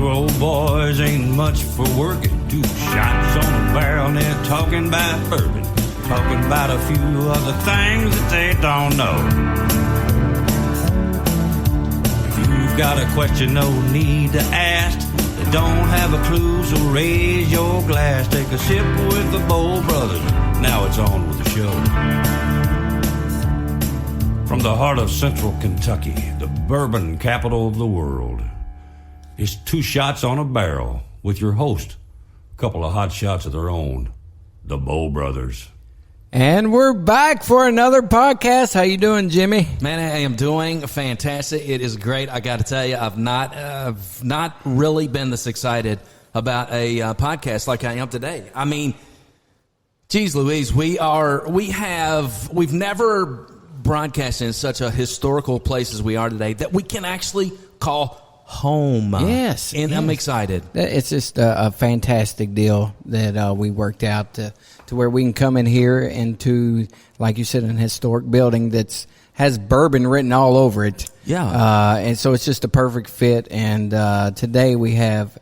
Two old boys ain't much for working. 2 shots on a barrel and they're talking about bourbon. Talking about a few other things that they don't know. If you've got a question, no need to ask. They don't have a clue, so raise your glass. Take a sip with the Bowl Brothers. Now it's on with the show. From the heart of central Kentucky, the bourbon capital of the world, it's 2 shots on a barrel with your host. A couple of hot shots of their own, the Bowl Brothers. And we're back for another podcast. How you doing, Jimmy? Man, I am doing fantastic. It is great. I got to tell you, I've not really been this excited about a podcast like I am today. I mean, geez Louise, we've never broadcasted in such a historical place as we are today that we can actually call home. Yes. And yes. I'm excited. It's just a fantastic deal that we worked out to where we can come in here into, like you said, an historic building that's has bourbon written all over it. Yeah. And so it's just a perfect fit. And today we have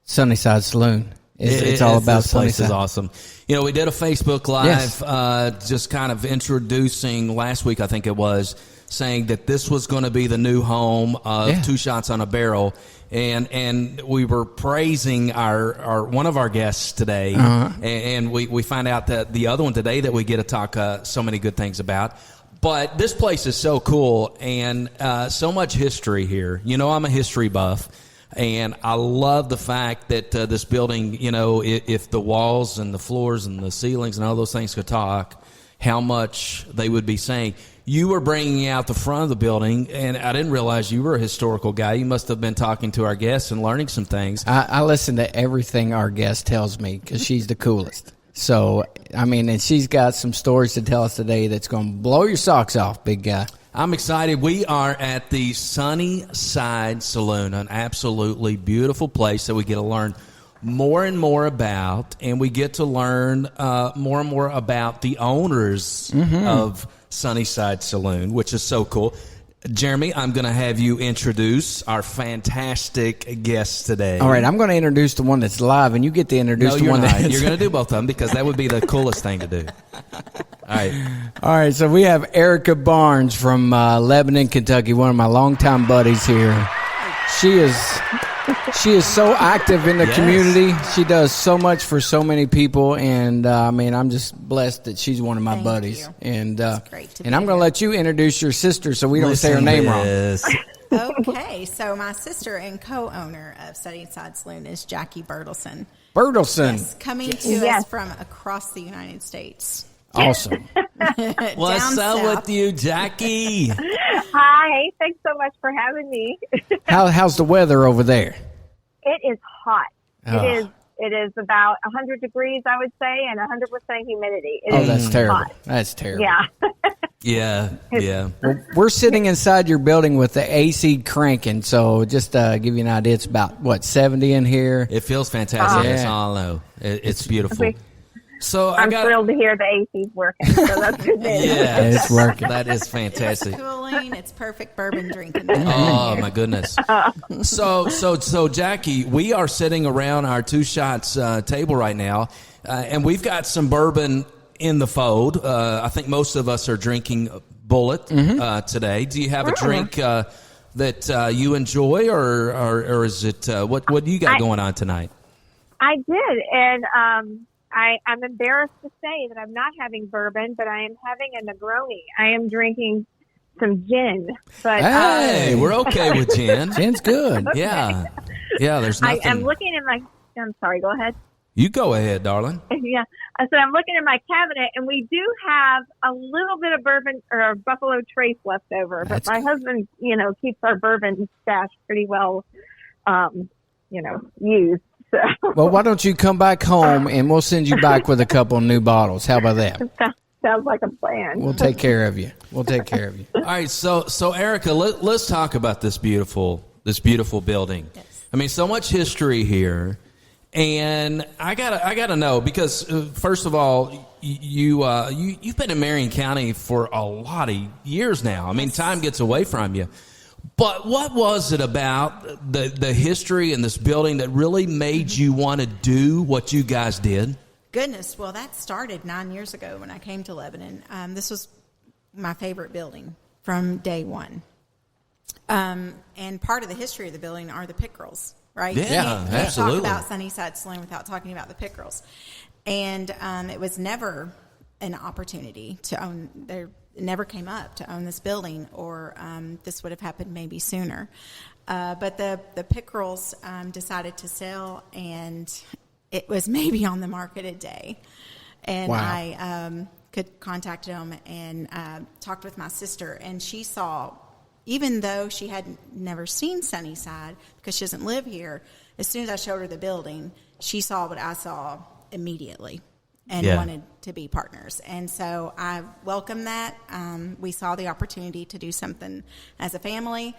Sunnyside Saloon. It's all about this place Sunnyside. is awesome. You know, we did a Facebook Live, Yes. just kind of introducing last week, I think it was, saying that this was going to be the new home of 2 shots on a barrel. And we were praising our one of our guests today, and we find out that the other one today that we get to talk so many good things about. But this place is so cool and so much history here. You know, I'm a history buff, and I love the fact that this building, you know, if the walls and the floors and the ceilings and all those things could talk, how much they would be saying. You were bringing out the front of the building, and I didn't realize you were a historical guy. You must have been talking to our guests and learning some things. I listen to everything our guest tells me because she's the coolest. So, I mean, and she's got some stories to tell us today that's going to blow your socks off, big guy. I'm excited. We are at the Sunnyside Saloon, an absolutely beautiful place that we get to learn more and more about, and we get to learn more and more about the owners of Sunnyside Saloon, which is so cool. Jeremy, I'm going to have you introduce our fantastic guests today. All right, I'm going to introduce the one that's live, and you get to introduce the one that's... You're going to do both of them because that would be the coolest thing to do. All right, so we have Erica Barnes from Lebanon, Kentucky, one of my longtime buddies here. She is so active in the community. She does so much for so many people, and I mean, I'm just blessed that she's one of my buddies. You. And it's great to and I'm going to let you introduce your sister so we don't say her name wrong. Okay, so my sister and co-owner of Sunnyside Saloon is Jackie Bertelson. Bertelson, Coming to us from across the United States. Awesome. What's up with you, Jackie? Hi, thanks so much for having me. How's the weather over there? It is hot. Oh. It is about 100 degrees, I would say, and 100% humidity. That's terrible. Hot. That's terrible. Yeah. Yeah. Well, we're sitting inside your building with the AC cranking, so just to give you an idea, it's about, 70 in here? It feels fantastic. That's all I know. It's beautiful. So I'm thrilled to hear the AC's working, so that's good news. Yes, it's working. That is fantastic. It's cooling. It's perfect bourbon drinking. Oh my goodness! So Jackie, we are sitting around our 2 shots table right now, and we've got some bourbon in the fold. I think most of us are drinking Bullet today. Do you have a drink that you enjoy, or is it what do you got going on tonight? I did, and I'm embarrassed to say that I'm not having bourbon, but I am having a Negroni. I am drinking some gin. But hey, we're okay with gin. Gin's good. Okay. Yeah. There's nothing. I'm looking in my. I'm sorry. Go ahead. You go ahead, darling. Yeah. So I'm looking in my cabinet, and we do have a little bit of bourbon or Buffalo Trace left over. But my husband, keeps our bourbon stash pretty well, used. So. Well, why don't you come back home and we'll send you back with a couple new bottles. How about that? Sounds like a plan. We'll take care of you. All right, so Erica, let's talk about this beautiful building. Yes. I mean, so much history here, and I gotta know because first of all, you've been in Marion County for a lot of years now. I mean, time gets away from you. But what was it about the history in this building that really made you want to do what you guys did? Goodness, well, that started 9 years ago when I came to Lebanon. This was my favorite building from day one. And part of the history of the building are the pickerels, right? Yeah, You can't absolutely. talk about Sunnyside Saloon without talking about the pickerels. And it was never an opportunity to own. There never came up to own this building, or this would have happened maybe sooner. But the pickerels decided to sell, and it was maybe on the market a day. And Wow. I could contact them and talked with my sister, and she saw, even though she had never seen Sunnyside because she doesn't live here, as soon as I showed her the building, she saw what I saw immediately and wanted to be partners. And so I welcomed that. We saw the opportunity to do something as a family,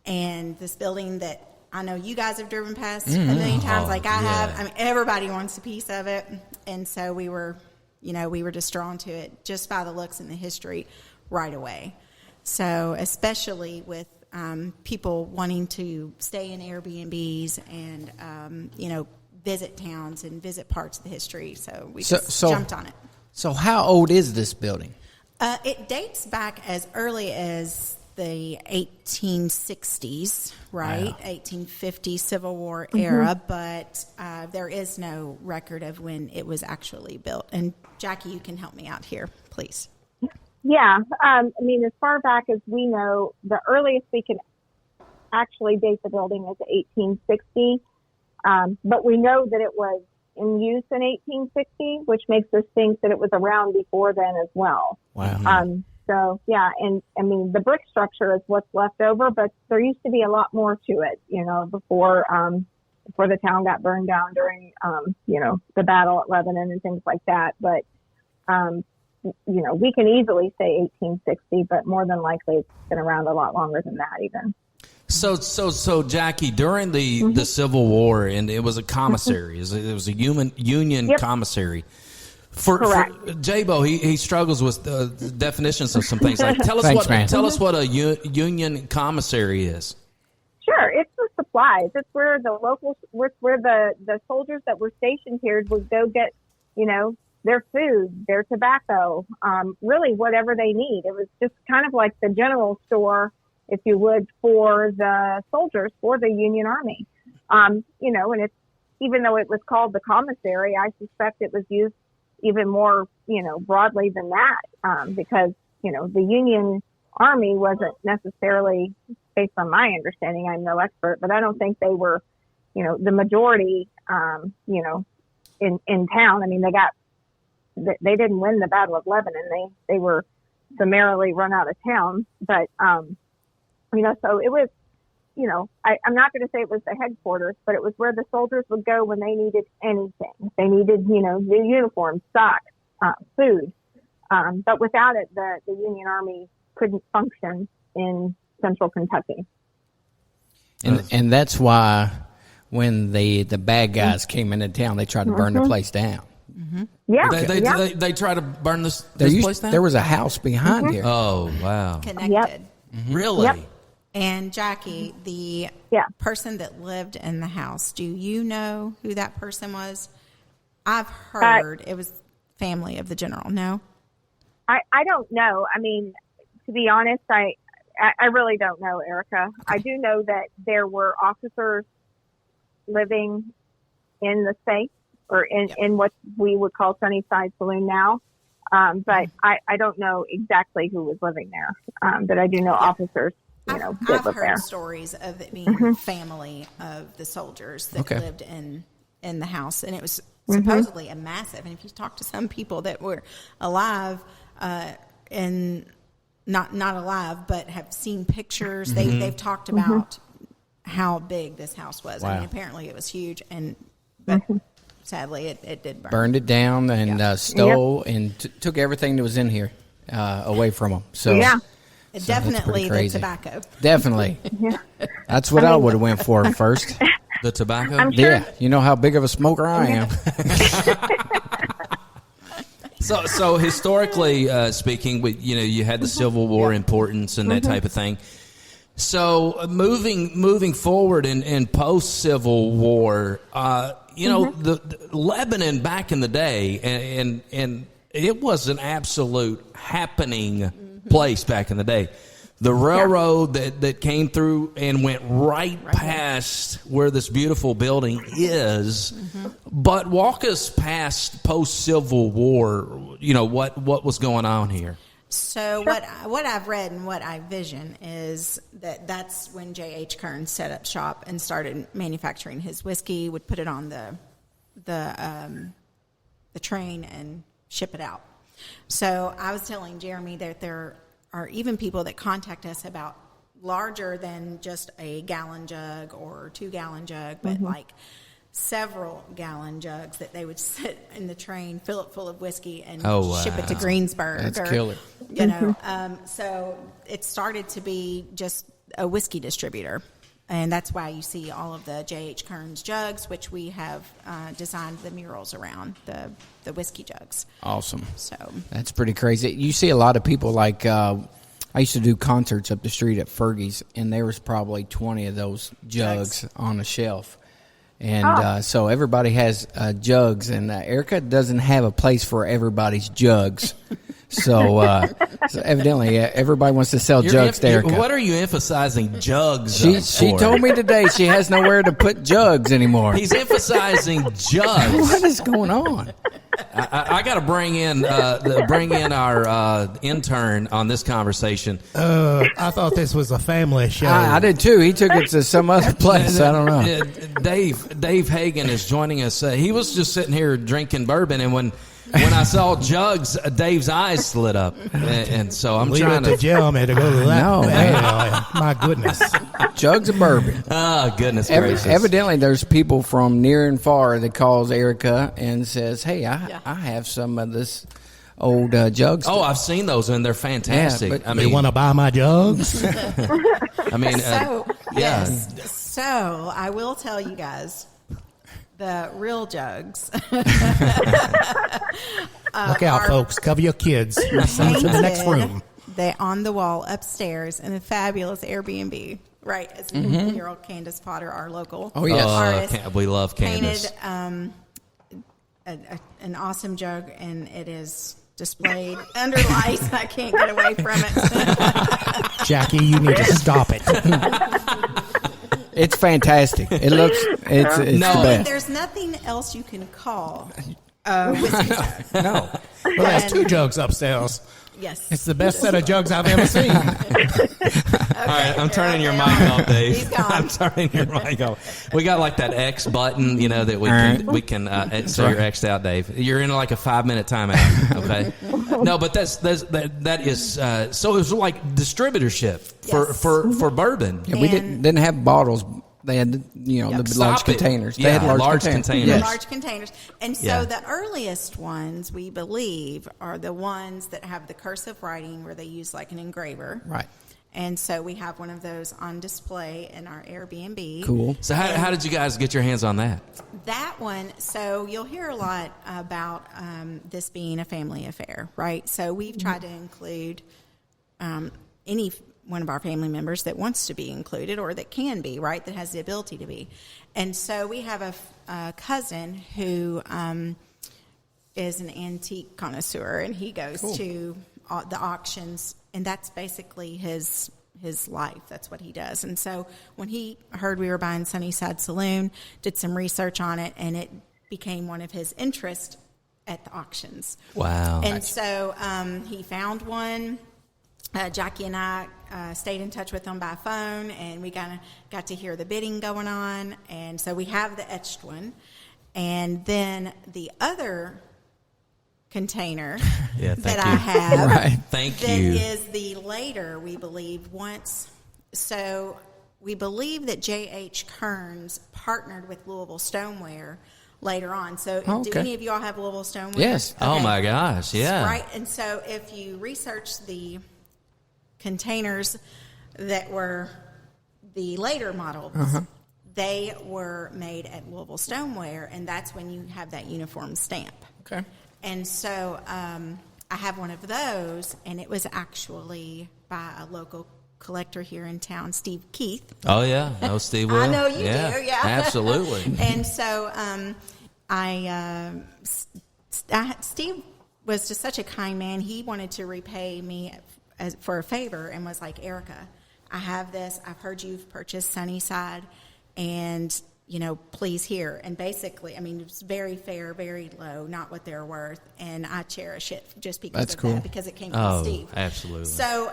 and this building that I know you guys have driven past a million times like I have. I mean, everybody wants a piece of it. And so we were just drawn to it just by the looks and the history right away. So especially with people wanting to stay in Airbnbs and, visit towns and visit parts of the history. So we just jumped on it. So how old is this building? It dates back as early as the 1860s, right? Wow. 1850 Civil War era, but there is no record of when it was actually built. And Jackie, you can help me out here, please. Yeah. As far back as we know, the earliest we can actually date the building is 1860. But we know that it was in use in 1860, which makes us think that it was around before then as well. Wow. So, yeah, and the brick structure is what's left over, but there used to be a lot more to it, before the town got burned down during, the battle at Lebanon and things like that. But, we can easily say 1860, but more than likely it's been around a lot longer than that even. So Jackie, during the Civil War, and it was a commissary, it was a Union commissary. For J-Bo, he struggles with the definitions of some things. Like, tell us what a Union commissary is. Sure, it's for supplies. It's where the soldiers that were stationed here would go get, their food, their tobacco, really whatever they need. It was just kind of like the general store, if you would, for the soldiers, for the Union Army. And it's, even though it was called the commissary, I suspect it was used even more, broadly than that, because, the Union Army wasn't necessarily, based on my understanding, I'm no expert, but I don't think they were, the majority, in town. I mean, they didn't win the Battle of Lebanon. They were summarily run out of town, but, so it was, I'm not going to say it was the headquarters, but it was where the soldiers would go when they needed anything. They needed, new uniforms, socks, food. But without it, the Union Army couldn't function in central Kentucky. And that's why when the bad guys came into town, they tried to burn the place down. Yeah. They tried to burn this place down? There was a house behind here. Oh, wow. Connected. Yep. Really? Yep. And Jackie, the person that lived in the house, do you know who that person was? I've heard it was family of the general. No? I don't know. I mean, to be honest, I really don't know, Erica. Okay. I do know that there were officers living in the space, or in what we would call Sunnyside Saloon now. But I don't know exactly who was living there. But I do know officers. I've heard stories of it being family of the soldiers that lived in the house, and it was supposedly a massive. And if you talk to some people that were alive, and not alive, but have seen pictures, they've talked about how big this house was. Wow. I mean, apparently it was huge, but sadly it did burn. Burned it down and stole and took everything that was in here away from them. So yeah. Definitely the tobacco. Definitely. That's what I would have went for first. The tobacco? I'm sure. Yeah. You know how big of a smoker I am. So historically speaking, you had the Civil War importance and that type of thing. So moving forward in post Civil War, the Lebanon back in the day, and it was an absolute happening place back in the day. The railroad that came through and went right past where this beautiful building is. But walk us past post Civil War. What was going on here? So what I've read and what I vision is that's when J.H. Kearns set up shop and started manufacturing his whiskey. Would put it on the train and ship it out. So I was telling Jeremy that there are even people that contact us about larger than just a gallon jug or 2-gallon jug, but like several gallon jugs that they would sit in the train, fill it full of whiskey, and ship it to Greensburg. That's killer. So it started to be just a whiskey distributor. And that's why you see all of the J.H. Kearns jugs, which we have designed the murals around, the whiskey jugs. Awesome. So that's pretty crazy. You see a lot of people like I used to do concerts up the street at Fergie's, and there was probably 20 of those jugs on a shelf. And so everybody has jugs, and Erica doesn't have a place for everybody's jugs. So evidently, everybody wants to sell jugs to Erica. What are you emphasizing jugs She told me today she has nowhere to put jugs anymore. He's emphasizing jugs. What is going on? I got to bring in our intern on this conversation. I thought this was a family show. I did too. He took it to some other place. I don't know. Dave Hagan is joining us. He was just sitting here drinking bourbon, and when I saw jugs, Dave's eyes lit up, and so I'm Leave trying it to Jeremy to go to that. No, man. My goodness. Jugs of bourbon. Oh, goodness gracious. Evidently, there's people from near and far that calls Erica and says, "Hey, I have some of this old jugs." Oh, I've seen those, and they're fantastic. Yeah, You want to buy my jugs? Yes. So I will tell you guys, the real jugs. Look out, folks. Cover your kids. Send them to the next room. They're on the wall upstairs in a fabulous Airbnb. Right, as mural Candace Potter, our local artist. We love Candace. Painted an awesome jug, and it is displayed under lights. I can't get away from it. Jackie, you need to stop it. It's fantastic. It's the best. There's nothing else you can call a whiskey jug. No. Well, there's 2 jugs upstairs. Yes. It's the best set of jugs I've ever seen. All right, I'm turning your mic off, Dave. He's gone. I'm turning your mic off. We got like that X button, that we can so you're X'd out, Dave. You're in like a 5-minute timeout, okay? No, but that is so it was like distributorship for bourbon. Yeah, we didn't have bottles. They had the large containers. They had large containers. Yes. Large containers. And so the earliest ones, we believe, are the ones that have the cursive writing where they use like an engraver. Right. And so we have one of those on display in our Airbnb. Cool. So how did you guys get your hands on that? That one, so you'll hear a lot about this being a family affair, right? So we've tried to include any one of our family members that wants to be included or that can be, right, that has the ability to be. And so we have a cousin who is an antique connoisseur, and he goes to the auctions, and that's basically his life. That's what he does. And so when he heard we were buying Sunnyside Saloon, did some research on it, and it became one of his interests at the auctions. Wow. And so he found one. Jackie and I stayed in touch with them by phone, and we kind of got to hear the bidding going on. And so we have the etched one. And then the other container that I have Thank that you. is the later, we believe, so we believe that J.H. Kearns partnered with Louisville Stoneware later on. So do any of you all have Louisville Stoneware? Yes. Okay. Oh, my gosh, yeah. Right, and so if you research the containers that were the later models, they were made at Louisville Stoneware, and that's when you have that uniform stamp. Okay. And so I have one of those, and it was actually by a local collector here in town, Steve Keith. Oh yeah, I know Steve will. I know you do, yeah. Absolutely. And so Steve was just such a kind man. He wanted to repay me for a favor and was like, Erica, I have this. I've heard you've purchased Sunnyside, and please here. And basically, I mean, it's very fair, very low, not what they're worth. And I cherish it just because That's of cool. that, because it came from Steve. Absolutely. So,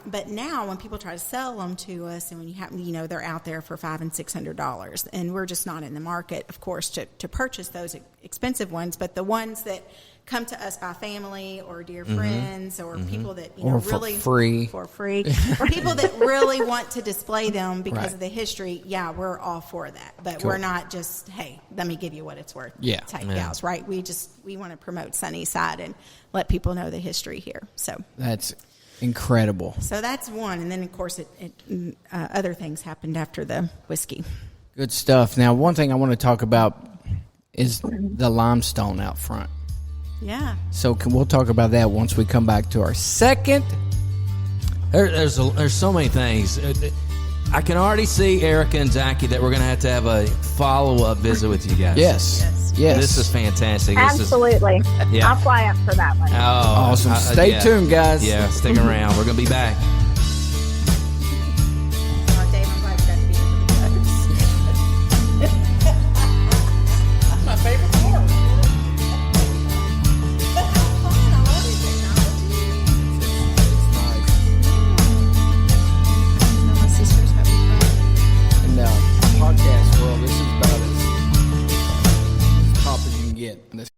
but now when people try to sell them to us, and when you happen, they're out there for $500 and $600, and we're just not in the market, of course, to purchase those expensive ones. But the ones that come to us by family or dear friends or people that Or really for free, people that really want to display them because Right. of the history. Yeah, we're all for that, but Cool. we're not just, hey, let me give you what it's worth. Yeah. Type gals, right? We want to promote Sunnyside and let people know the history here. So That's incredible. so that's one, and then of course other things happened after the whiskey. Good stuff. Now, one thing I want to talk about is the limestone out front. Yeah. So we'll talk about that once we come back to our second. There's so many things. I can already see Erica and Jackie that we're going to have a follow-up visit with you guys. Yes. This is fantastic. Absolutely. Yeah. I'll fly up for that one. Oh, Awesome. Stay tuned, guys. Yeah, stick around. We're going to be back. Oh, Dave, I'm glad you got to be here for the That's my favorite part. But how fun. I love your technology. My sister's having fun. In the podcast world, this is about as top as you can get. This-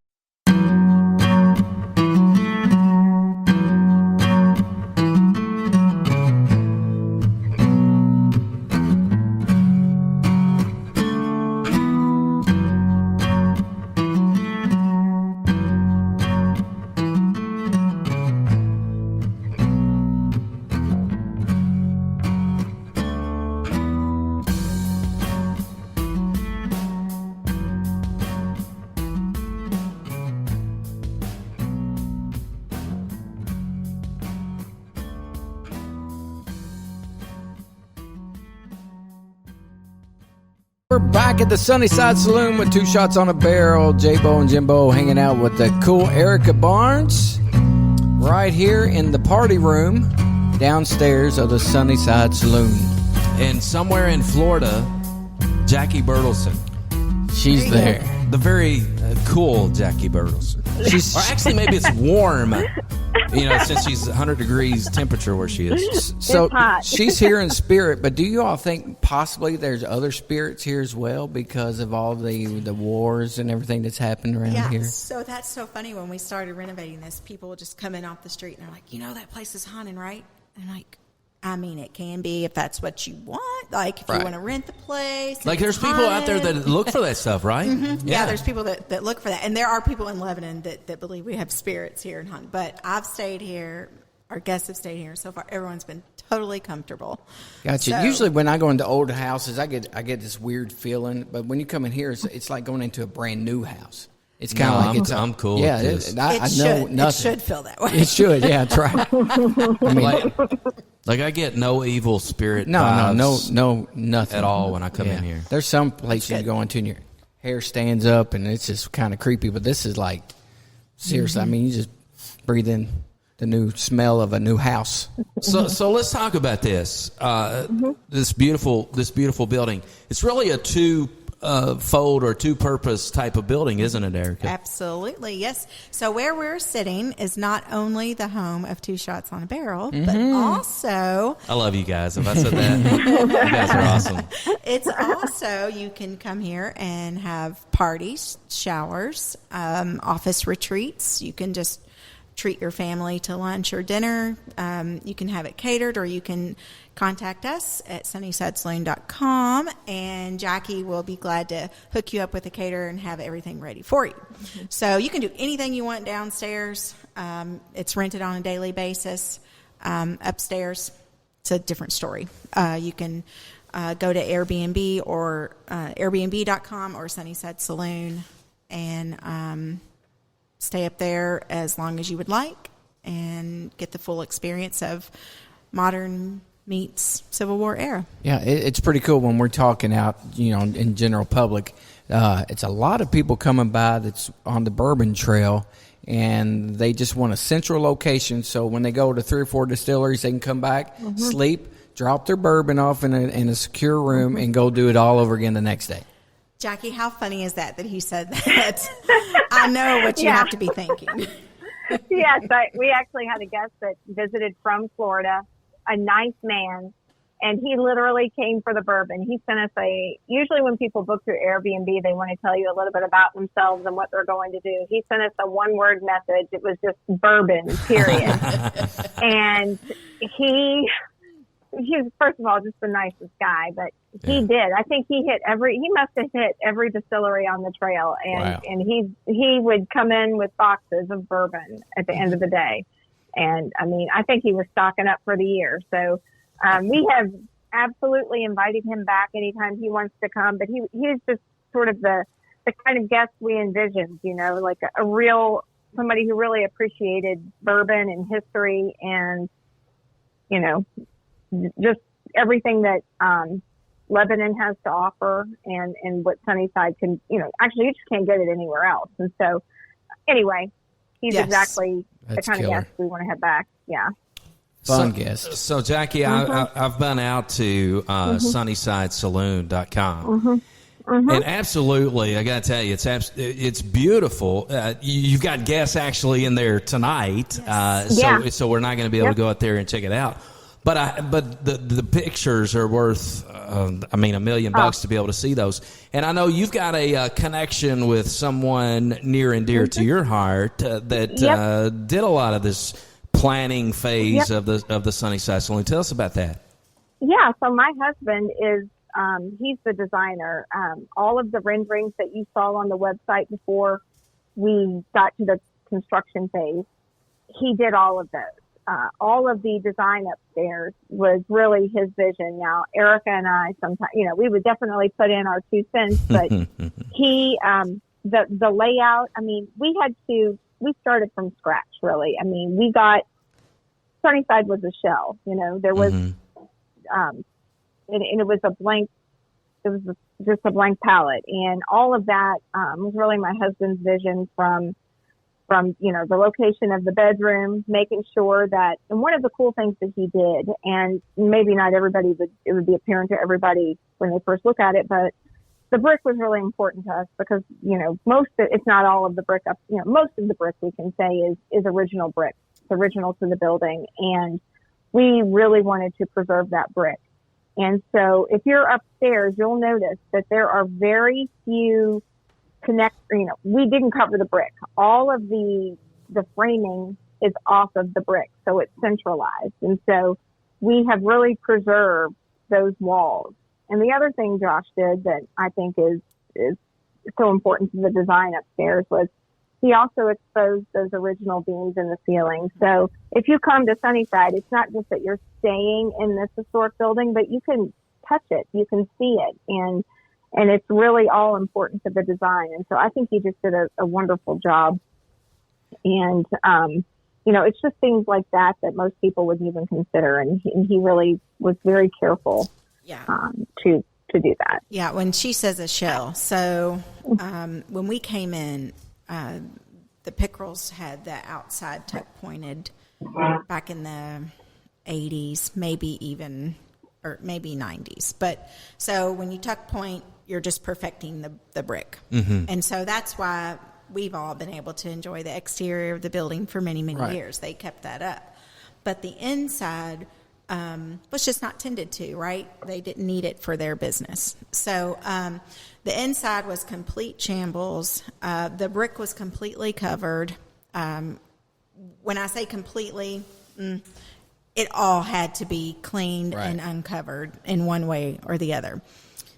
We're back at the Sunnyside Saloon with 2 shots on a barrel. J-Bo and Jimbo hanging out with the cool Erica Barnes right here in the party room downstairs of the Sunnyside Saloon. And somewhere in Florida, Jackie Bertelsen. She's there. The very cool Jackie Bertelsen. Or actually, maybe it's warm. Since she's 100 degrees temperature where she is. So It's hot. she's here in spirit, but do you all think possibly there's other spirits here as well because of all the wars and everything that's happened around Yeah, here? so that's so funny. When we started renovating this, people would just come in off the street and they're like, that place is haunted, right? And I'm like, I mean, it can be if that's what you want. Like, if Right. you want to rent the place. Like, and there's it's people out there haunted. that look for that stuff, right? Yeah, there's people that look for that. And there are people in Lebanon that believe we have spirits here in Hunt. But I've stayed here. Our guests have stayed here. So far, everyone's been totally comfortable. Gotcha. So- Usually when I go into old houses, I get this weird feeling. But when you come in here, it's like going into a brand new house. It's kind of No, like I'm cool Yeah, with this. I know nothing. It should feel that way. It should. Yeah, that's right. I mean, Like I get no evil spirit no, vibes nothing at all when I come in here. There's some places you go into and your hair stands up and it's just kind of creepy. But this is like seriously. I mean, you just breathe in the new smell of a new house. So let's talk about this. This beautiful building. It's really a two-fold or two-purpose type of building, isn't it, Erica? Absolutely, yes. So where we're sitting is not only the home of 2 Shots on a Barrel, but also I love you guys. If I said that, you guys are awesome. it's also you can come here and have parties, showers, office retreats. You can just treat your family to lunch or dinner. You can have it catered, or you can contact us at sunnysidesaloon.com, and Jackie will be glad to hook you up with a caterer and have everything ready for you. So you can do anything you want downstairs. It's rented on a daily basis. Upstairs, it's a different story. You can go to AirBnB or Airbnb.com or Sunnyside Saloon and stay up there as long as you would like and get the full experience of modern meets Civil War era. Yeah, it's pretty cool when we're talking out, in general public. It's a lot of people coming by that's on the Bourbon Trail, and they just want a central location. So when they go to 3 or 4 distilleries, they can come back, sleep, drop their bourbon off in a secure room, and go do it all over again the next day. Jackie, how funny is that he said that? I know what you have to be thinking. Yes, we actually had a guest that visited from Florida, a nice man, and he literally came for the bourbon. He sent us usually when people book through Airbnb, they want to tell you a little bit about themselves and what they're going to do. He sent us a 1-word message. It was just bourbon, period. And he was, first of all, just the nicest guy, but he did. I think he must have hit every distillery on the trail, and he would come in with boxes of bourbon at the end of the day. And I mean, I think he was stocking up for the year. So, we have absolutely invited him back anytime he wants to come, but he was just sort of the kind of guest we envisioned, like a real, somebody who really appreciated bourbon and history and, just everything that Lebanon has to offer and what Sunnyside can, actually you just can't get it anywhere else. And so anyway, he's exactly the kind of guest we want to have back. Yeah. Fun guest. So Jackie, I've been out to SunnysideSaloon.com. And absolutely, I got to tell you, it's beautiful. You've got guests actually in there tonight, so we're not going to be able to go out there and check it out. But the pictures are worth, $1 million to be able to see those. And I know you've got a connection with someone near and dear to your heart that did a lot of this planning phase of the Sunnyside Saloon. Tell us about that. Yeah, so my husband is he's the designer. All of the renderings that you saw on the website before we got to the construction phase, he did all of those. All of the design upstairs was really his vision. Now, Erica and I sometimes, we would definitely put in our 2 cents, but he, the layout, we started from scratch, really. Sunnyside was a shell, there was, and it was just a blank palette. And all of that, was really my husband's vision from, the location of the bedroom, making sure that, and one of the cool things that he did, and maybe not everybody it would be apparent to everybody when they first look at it, but the brick was really important to us because, if not all of the brick up, most of the brick we can say is original brick. It's original to the building. And we really wanted to preserve that brick. And so if you're upstairs, you'll notice that there are very few we didn't cover the brick. All of the framing is off of the brick, so it's centralized. And so we have really preserved those walls. And the other thing Josh did that I think is so important to the design upstairs was he also exposed those original beams in the ceiling. So if you come to Sunnyside, it's not just that you're staying in this historic building, but you can touch it, you can see it, and it's really all important to the design. And so I think he just did a wonderful job. And, it's just things like that most people wouldn't even consider. And he really was very careful to do that. Yeah, when she says a shell. So when we came in, the Pickerels had the outside tuck pointed back in the 80s, maybe 90s. But so when you tuck point, you're just perfecting the brick. And so that's why we've all been able to enjoy the exterior of the building for many, many years. They kept that up. But the inside was just not tended to, right? They didn't need it for their business. So the inside was complete shambles. The brick was completely covered. When I say completely, it all had to be cleaned and uncovered in one way or the other.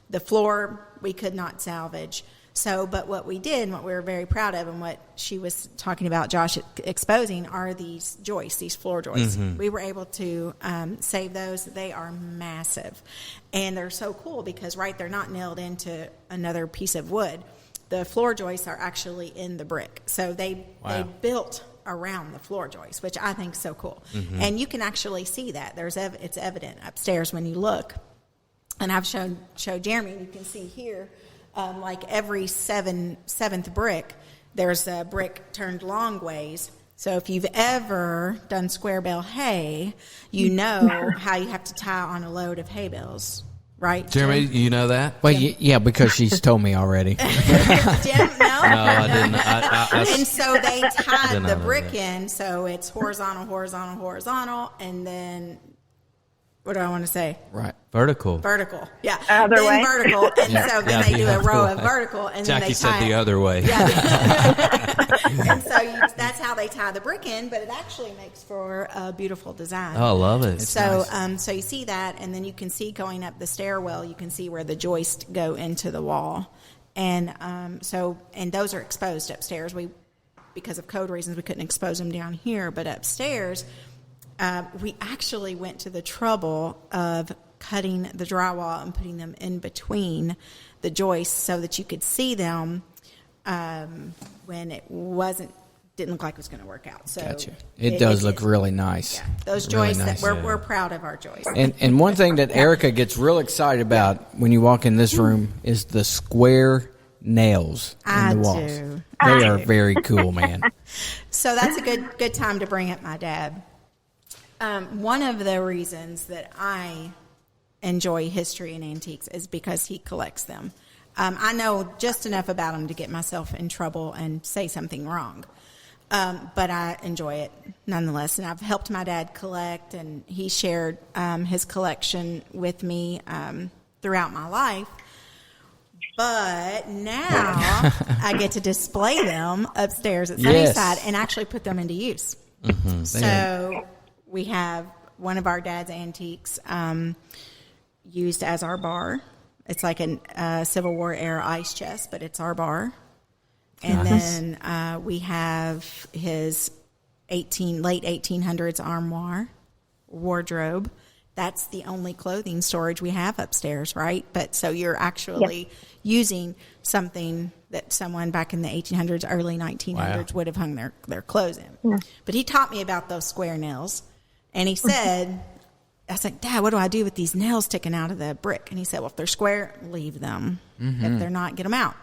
The floor we could not salvage. So, but what we did, and what we were very proud of, and what she was talking about, Josh, exposing, are these joists, these floor joists. We were able to save those. They are massive. And they're so cool because, they're not nailed into another piece of wood. The floor joists are actually in the brick. So they built around the floor joist, which I think is so cool. And you can actually see that. It's evident upstairs when you look. And I've showed Jeremy, you can see here, like every seventh brick, there's a brick turned long ways. So if you've ever done square bale hay, you know how you have to tie on a load of hay bales, right? Jeremy, Jim? you know that? Well, yeah, because she's told me already. Jim, no, I didn't. I And so they tied the brick in, so it's horizontal, horizontal, horizontal, and then what do I want to say? Right. vertical. Yeah. Other then way. vertical, and so then they do a row of vertical, and then Jackie they said tie the it. other way. Yeah. And so that's how they tie the brick in, but it actually makes for a beautiful design. Oh, I love it. So, so you see that, and then you can see going up the stairwell, you can see where the joists go into the wall, and and those are exposed upstairs. Because of code reasons, we couldn't expose them down here, but upstairs, we actually went to the trouble of cutting the drywall and putting them in between the joists so that you could see them when it didn't look like it was going to work out. So Gotcha. It does look really nice. Yeah, those Really joists, nice. we're proud of our joists. And one thing that Erica gets real excited about when you walk in this room is the square nails in the walls. do. They are very cool, man. So that's a good time to bring up my dad. One of the reasons that I enjoy history and antiques is because he collects them. I know just enough about them to get myself in trouble and say something wrong. But I enjoy it nonetheless. And I've helped my dad collect, and he shared his collection with me throughout my life. But now I get to display them upstairs at Sunnyside and actually put them into use. Mm-hmm. So we have one of our dad's antiques used as our bar. It's like a Civil War era ice chest, but it's our bar. And then we have his late 1800s armoire, wardrobe. That's the only clothing storage we have upstairs, right? But so you're actually using something that someone back in the 1800s, early 1900s would have hung their clothes in. Yeah. But he taught me about those square nails. And he said, I was like, Dad, what do I do with these nails sticking out of the brick? And he said, well, if they're square, leave them. Mm-hmm. If they're not, get them out.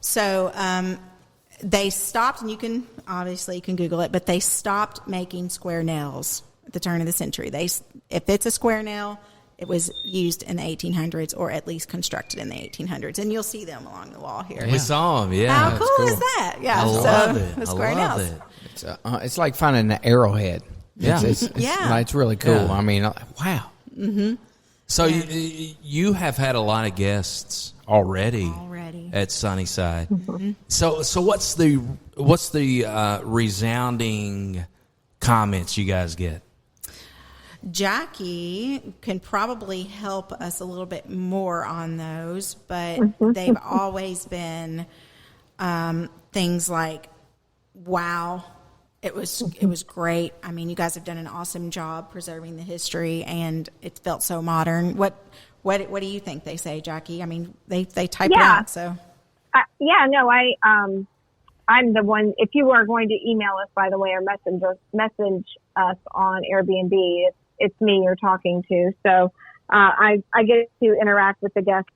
So they stopped, and you can Google it, but they stopped making square nails at the turn of the century. If it's a square nail, it was used in the 1800s, or at least constructed in the 1800s, and you'll see them along the wall here. We saw them, yeah. How cool is that? Yeah, I love it. The square nails. It. It's like finding an arrowhead. Yeah. It's really cool. Yeah. I mean, wow. Mm-hmm. So you have had a lot of guests already at Sunnyside. Mm-hmm. So what's the resounding comments you guys get? Jackie can probably help us a little bit more on those, but they've always been things like, wow, it was great. I mean, you guys have done an awesome job preserving the history, and it felt so modern. What do you think they say, Jackie? I mean, they type it out, so. I'm the one. If you are going to email us, by the way, or message us on Airbnb, it's me you're talking to. So I get to interact with the guests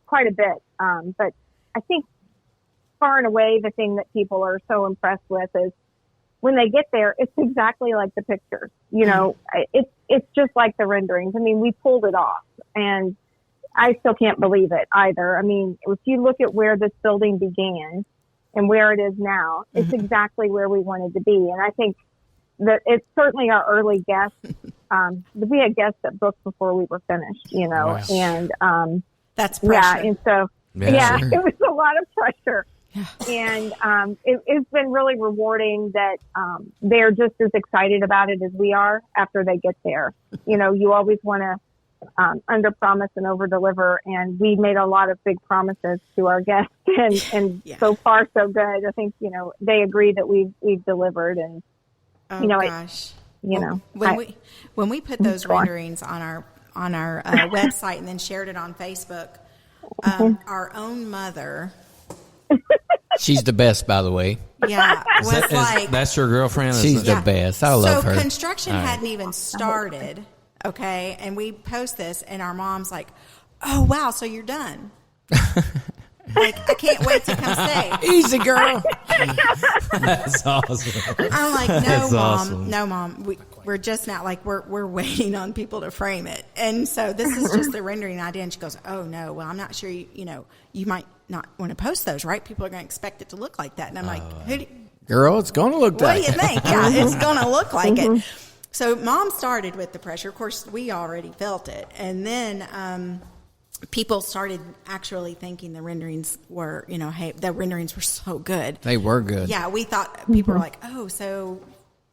quite a bit. But I think far and away the thing that people are so impressed with is when they get there, it's exactly like the pictures. You know, it's just like the renderings. I mean, we pulled it off, and I still can't believe it either. I mean, if you look at where this building began and where it is now, it's exactly where we wanted to be. And I think that it's certainly our early guests. We had guests that booked before we were finished, you know, and that's pressure. Yeah, and so it was a lot of pressure. Yeah. And it's been really rewarding that they're just as excited about it as we are after they get there. You know, you always want to under promise and over deliver, and we made a lot of big promises to our guests, and so far so good. I think, you know, they agree that we've delivered, and when we put those renderings on our website and then shared it on Facebook, our own mother, she's the best, by the way. Yeah, was like that's your girlfriend. She's the best. I love her. So construction hadn't even started. Okay, and we post this, and our mom's like, "Oh wow, so you're done." Like, I can't wait to come stay. Easy, girl. That's awesome. I'm like, no, That's mom, awesome. no, mom. We're just not like we're waiting on people to frame it, and so this is just the rendering idea. And she goes, "Oh no, well, I'm not sure. You might not want to post those, right? People are going to expect it to look like that." And I'm like, Girl, it's going to look what like do you think? Yeah, it's going to look like it. So mom started with the pressure. Of course, we already felt it, and then. People started actually thinking the renderings were, hey, the renderings were so good. They were good. Yeah, we thought people were like, oh, so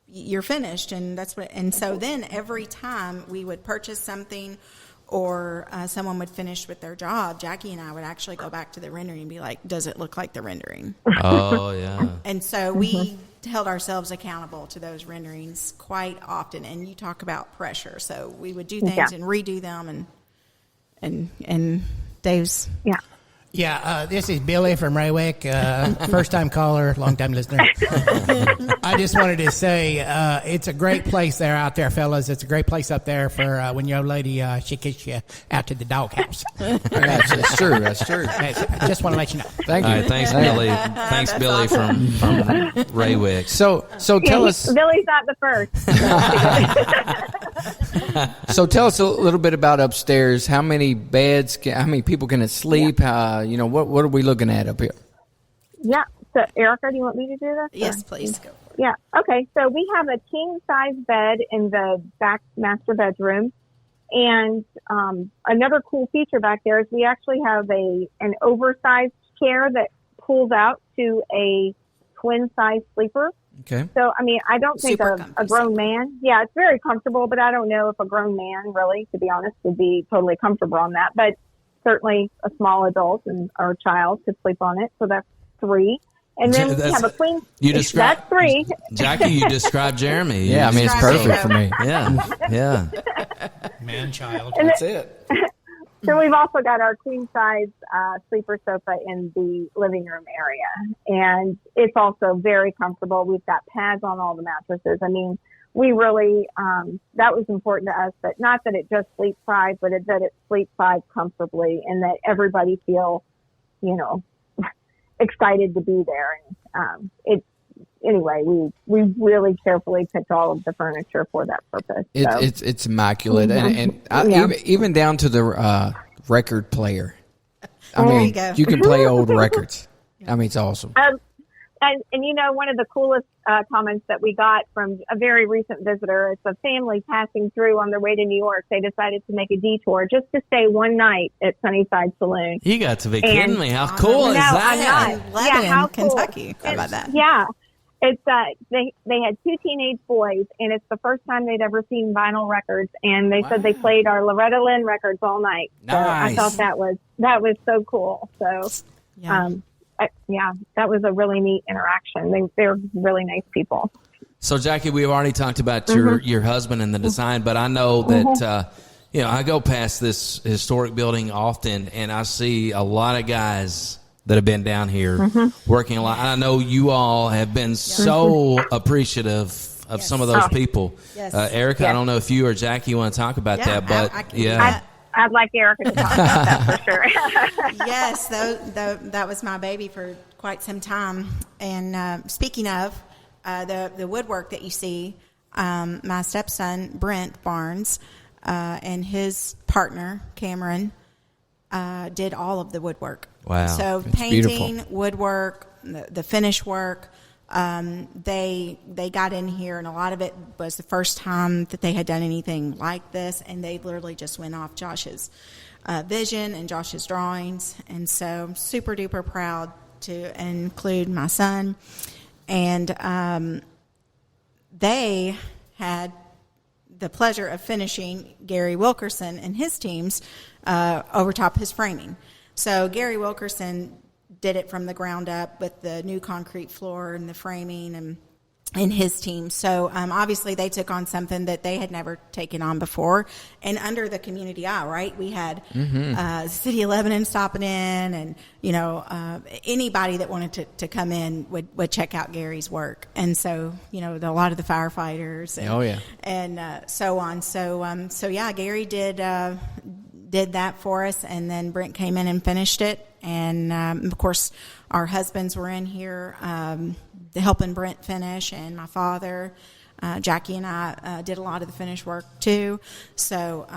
you're finished, and that's what. And so then every time we would purchase something, or someone would finish with their job, Jackie and I would actually go back to the rendering and be like, does it look like the rendering? Oh yeah. And so we held ourselves accountable to those renderings quite often. And you talk about pressure, so we would do things and redo them and Dave's. Yeah. Yeah, this is Billy from Raywick, first-time caller, long-time listener. I just wanted to say it's a great place there out there, fellas. It's a great place up there for when your old lady, she kicks you out to the doghouse. That's true. That's true. I just want to let you know. Thank you. All right, thanks, Billy. Thanks, Billy from Raywick. So tell us. Billy's not the first. So tell us a little bit about upstairs. How many beds? How many people can it sleep? What are we looking at up here? Yeah. So, Erica, do you want me to do this? Yes, please. Go for it. Yeah. Okay. So we have a king-size bed in the back master bedroom. And another cool feature back there is we actually have an oversized chair that pulls out to a twin-size sleeper. Okay. So, I mean, I don't think Super a comfy, grown super. man, yeah, it's very comfortable, but I don't know if a grown man really, to be honest, would be totally comfortable on that. But certainly a small adult or child could sleep on it. So that's 3. And then we have a queen. That's 3. Jackie, you described Jeremy. Yeah, I mean, it's perfect for me. Yeah. Man, child. And That's it. So we've also got our queen size sleeper sofa in the living room area, and it's also very comfortable. We've got pads on all the mattresses. I mean, we really that was important to us, but not that it just sleeps 5, but that it sleeps 5 comfortably, and that everybody feel, excited to be there. And anyway, we really carefully picked all of the furniture for that purpose. It's immaculate, and even down to the record player. I There mean, you go. you can play old records. I mean, it's awesome. And one of the coolest comments that we got from a very recent visitor, it's a family passing through on their way to New York. They decided to make a detour just to stay one night at Sunnyside Saloon. You got to be kidding me. How cool is that? I'm not. Lebanon, how cool. Kentucky. How about that? Yeah. It's they had 2 teenage boys, and it's the first time they'd ever seen vinyl records, and they said they played our Loretta Lynn records all night. So I Nice. thought that was so cool. So that was a really neat interaction. They're really nice people. So, Jackie, we've already talked about your husband and the design, but I know that I go past this historic building often, and I see a lot of guys that have been down here working a lot. I know you all have been so appreciative of some of those people. Yes. Erica, I don't know if you or Jackie want to talk about that, but I can do that. I'd like Erica to talk about that for sure. Yes, that was my baby for quite some time. And speaking of the woodwork that you see, my stepson Brent Barnes and his partner Cameron did all of the woodwork. Wow. So That's painting, beautiful. woodwork, the finish work. They got in here, and a lot of it was the first time that they had done anything like this, and they literally just went off Josh's vision and Josh's drawings. And so I'm super duper proud to include my son. And they had the pleasure of finishing Gary Wilkerson and his teams over top his framing. So Gary Wilkerson did it from the ground up with the new concrete floor and the framing, and and his team. So obviously they took on something that they had never taken on before. And under the community eye, right, we had City of Lebanon stopping in, and, you know, anybody that wanted to come in would check out Gary's work. And so, you know, a lot of the firefighters and, and so on. So yeah, Gary did that for us, and then Brent came in and finished it. And of course, our husbands were in here helping Brent finish, and my father, Jackie, and I did a lot of the finish work too. So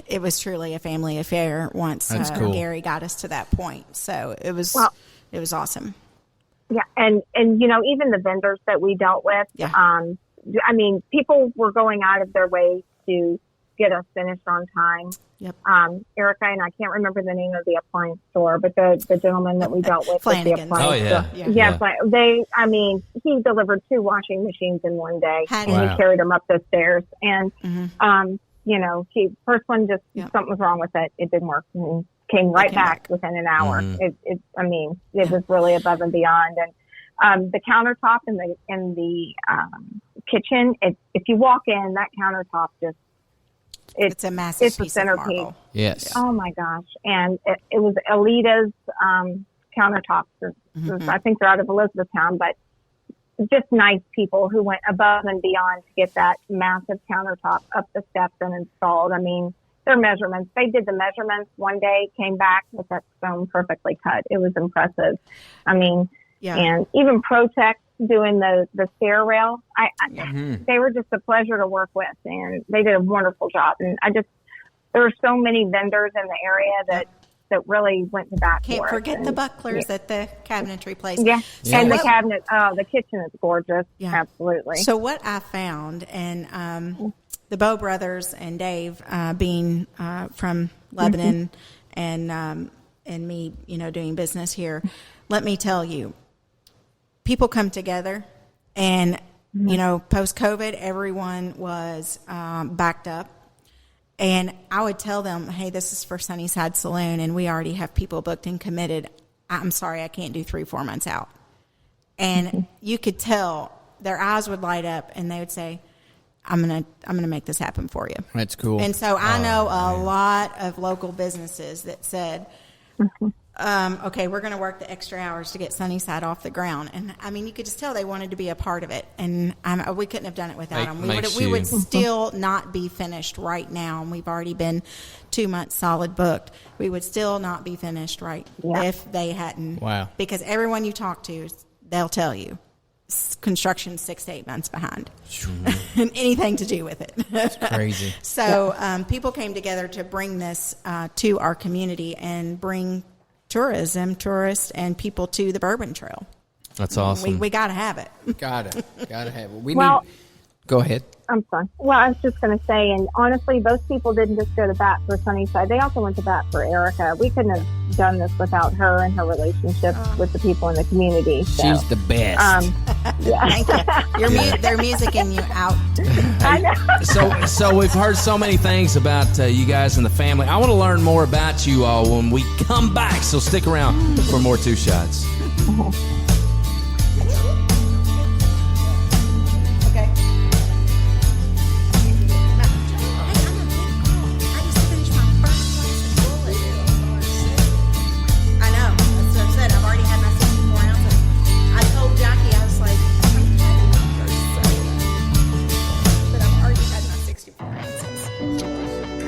it was truly a family affair once cool. Gary got us to that point. So it was awesome. Yeah, and you know, even the vendors that we dealt with, I mean, people were going out of their way to get us finished on time. Yep. Erica and I can't remember the name of the appliance store, but the gentleman that we dealt with the appliance store. He delivered 2 washing machines in one day, and he carried them up the stairs. And you know, first one just something was wrong with it. It didn't work, and came right back within an hour. It was really above and beyond. And the countertop in the kitchen, if you walk in, that countertop just it's a massive piece of marble. Yes. Oh my gosh! And it was Alita's countertops. I think they're out of Elizabethtown, but just nice people who went above and beyond to get that massive countertop up the steps and installed. I mean, their measurements. They did the measurements one day, came back with that stone perfectly cut. It was impressive. I mean, and even Protect doing the stair rail. They were just a pleasure to work with, and they did a wonderful job. And there were so many vendors in the area that really went to bat for us. Can't forget the bucklers at the cabinetry place. Yeah. And the cabinet, the kitchen is gorgeous. Yeah. Absolutely. So what I found, and the Bow brothers and Dave being from Lebanon and me, you know, doing business here, let me tell you, people come together, and, you know, post-COVID, everyone was backed up. And I would tell them, hey, this is for Sunnyside Saloon, and we already have people booked and committed. I'm sorry, I can't do 3-4 months out. And you could tell their eyes would light up, and they would say, I'm gonna make this happen for you. That's cool. And so I know a lot of local businesses that said, okay, we're going to work the extra hours to get Sunnyside off the ground. And, I mean, you could just tell they wanted to be a part of it. And we couldn't have done it without them. We would still not be finished right now. And we've already been 2 months solid booked. We would still not be finished if they hadn't. Wow. Because everyone you talk to, they'll tell you, construction 6 to 8 months behind. And anything to do with it. That's crazy. So people came together to bring this to our community and bring tourists, and people to the Bourbon Trail. That's awesome. We got to have it. Gotta have it. Go ahead. I'm sorry. Well, I was just going to say, and honestly, those people didn't just go to bat for Sunnyside. They also went to bat for Erica. We couldn't have done this without her and her relationship with the people in the community. So. She's the best. Thank you. They're musicking you out. I know. So we've heard so many things about you guys and the family. I want to learn more about you all when we come back, so stick around for more Two Shots.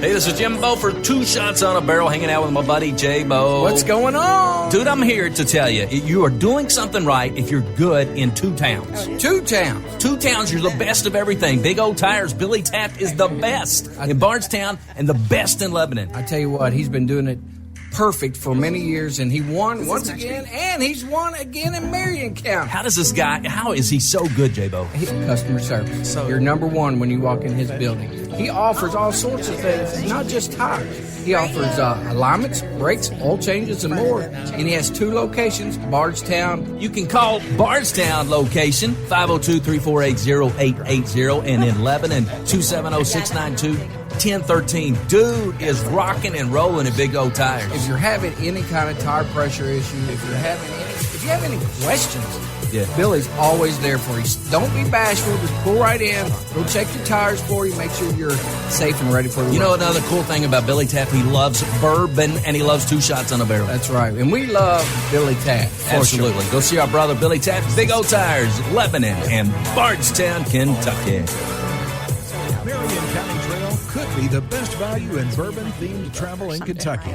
Hey, this is Jimbo for Two Shots on a Barrel, hanging out with my buddy J-Bo. What's going on? Dude, I'm here to tell you, you are doing something right if you're good in 2 towns. 2 towns. 2 towns, you're the best of everything. Big Old Tires, Billy Taft is the best in Bardstown and the best in Lebanon. I tell you what, he's been doing it perfect for many years, and he won once again, and he's won again in Marion County. How is he so good, J-Bo? Customer service. So you're number one when you walk in his building. He offers all sorts of things, not just tires. He offers alignments, brakes, oil changes, and more. And he has 2 locations, Bardstown. You can call Bardstown location, 502-348-0880, and in Lebanon, 270-692-1013. Dude is rocking and rolling at Big Old Tires. If you're having any kind of tire pressure issue, if you have any questions, Yeah. Billy's always there for you. Don't be bashful. Just pull right in. Go check your tires for you. Make sure you're safe and ready for the You road. know another cool thing about Billy Taft, he loves bourbon and he loves 2 shots on a barrel. That's right. And we love Billy Taft. Absolutely. Go see our brother Billy Taft, Big O Tires, Lebanon, and Bardstown, Kentucky. Marion County Trail could be the best value in bourbon-themed travel in Kentucky.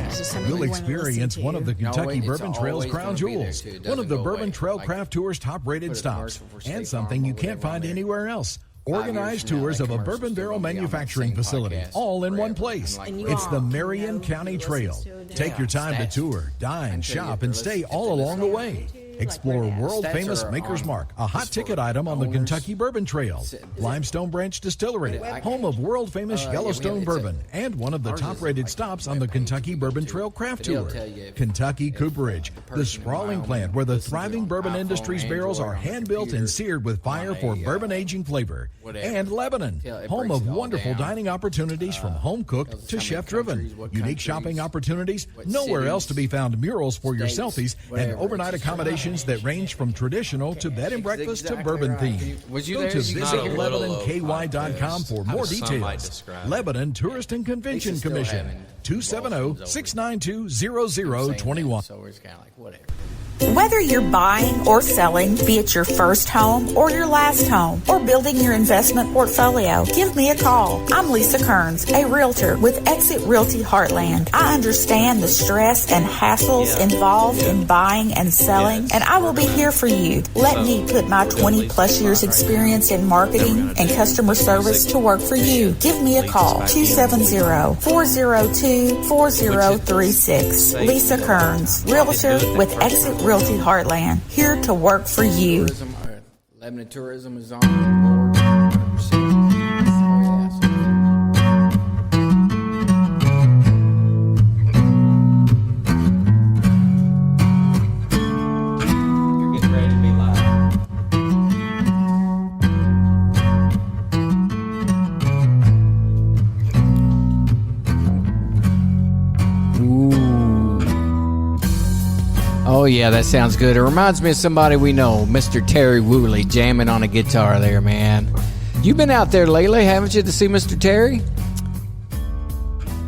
You'll experience one of the Kentucky Bourbon Trail's crown jewels, one of the Bourbon Trail Craft Tour's top-rated stops, and something you can't find anywhere else. Organized tours of a bourbon barrel manufacturing facility, all in one place. It's the Marion County Trail. Take your time to tour, dine, shop, and stay all along the way. Explore world-famous Maker's Mark, a hot ticket item on the Kentucky Bourbon Trail. Limestone Branch Distillery, home of world-famous Yellowstone bourbon, and one of the top-rated stops on the Kentucky Bourbon Trail Craft Tour. Kentucky Cooperage, the sprawling plant where the thriving bourbon industry's barrels are hand-built and seared with fire for bourbon aging flavor. And Lebanon, home of wonderful dining opportunities from home-cooked to chef-driven. Unique shopping opportunities, nowhere else to be found murals for your selfies, and overnight accommodations that range from traditional to bed and breakfast to bourbon theme. Go to visit LebanonKY.com for more details. Lebanon Tourist and Convention Commission, 270-692-0021. So it's kind of like whatever. Whether you're buying or selling, be it your first home or your last home, or building your investment portfolio, give me a call. I'm Lisa Kearns, a realtor with Exit Realty Heartland. I understand the stress and hassles involved in buying and selling, and I will be here for you. Let me put my 20 plus years experience in marketing and customer service to work for you. Give me a call, 270-402-4036. Lisa Kearns, realtor with Exit Realty Heartland, here to work for you. Lebanon Tourism is on board. 100%. You're getting ready to be live. Oh, yeah, that sounds good. It reminds me of somebody we know, Mr. Terry Woolley, jamming on a guitar there, man. You've been out there lately, haven't you, to see Mr. Terry?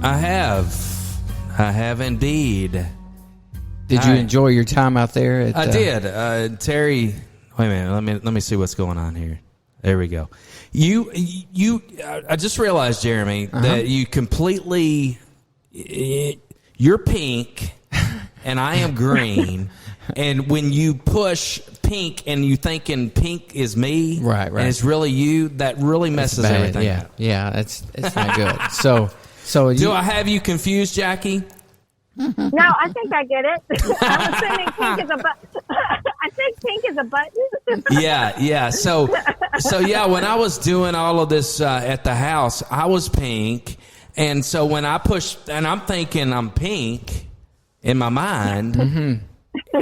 I have indeed. Did you enjoy your time out there? I did. Terry, wait a minute. Let me see what's going on here. There we go. I just realized, Jeremy, that you completely, you're pink and I am green. And when you push pink and you thinking pink is me, right, and it's really you, that really messes everything up. Yeah, it's not good. So do I have you confused, Jackie? No, I think I get it. I'm assuming pink is a button. I think pink is a button. Yeah. So yeah, when I was doing all of this at the house, I was pink. And so when I pushed, and I'm thinking I'm pink in my mind.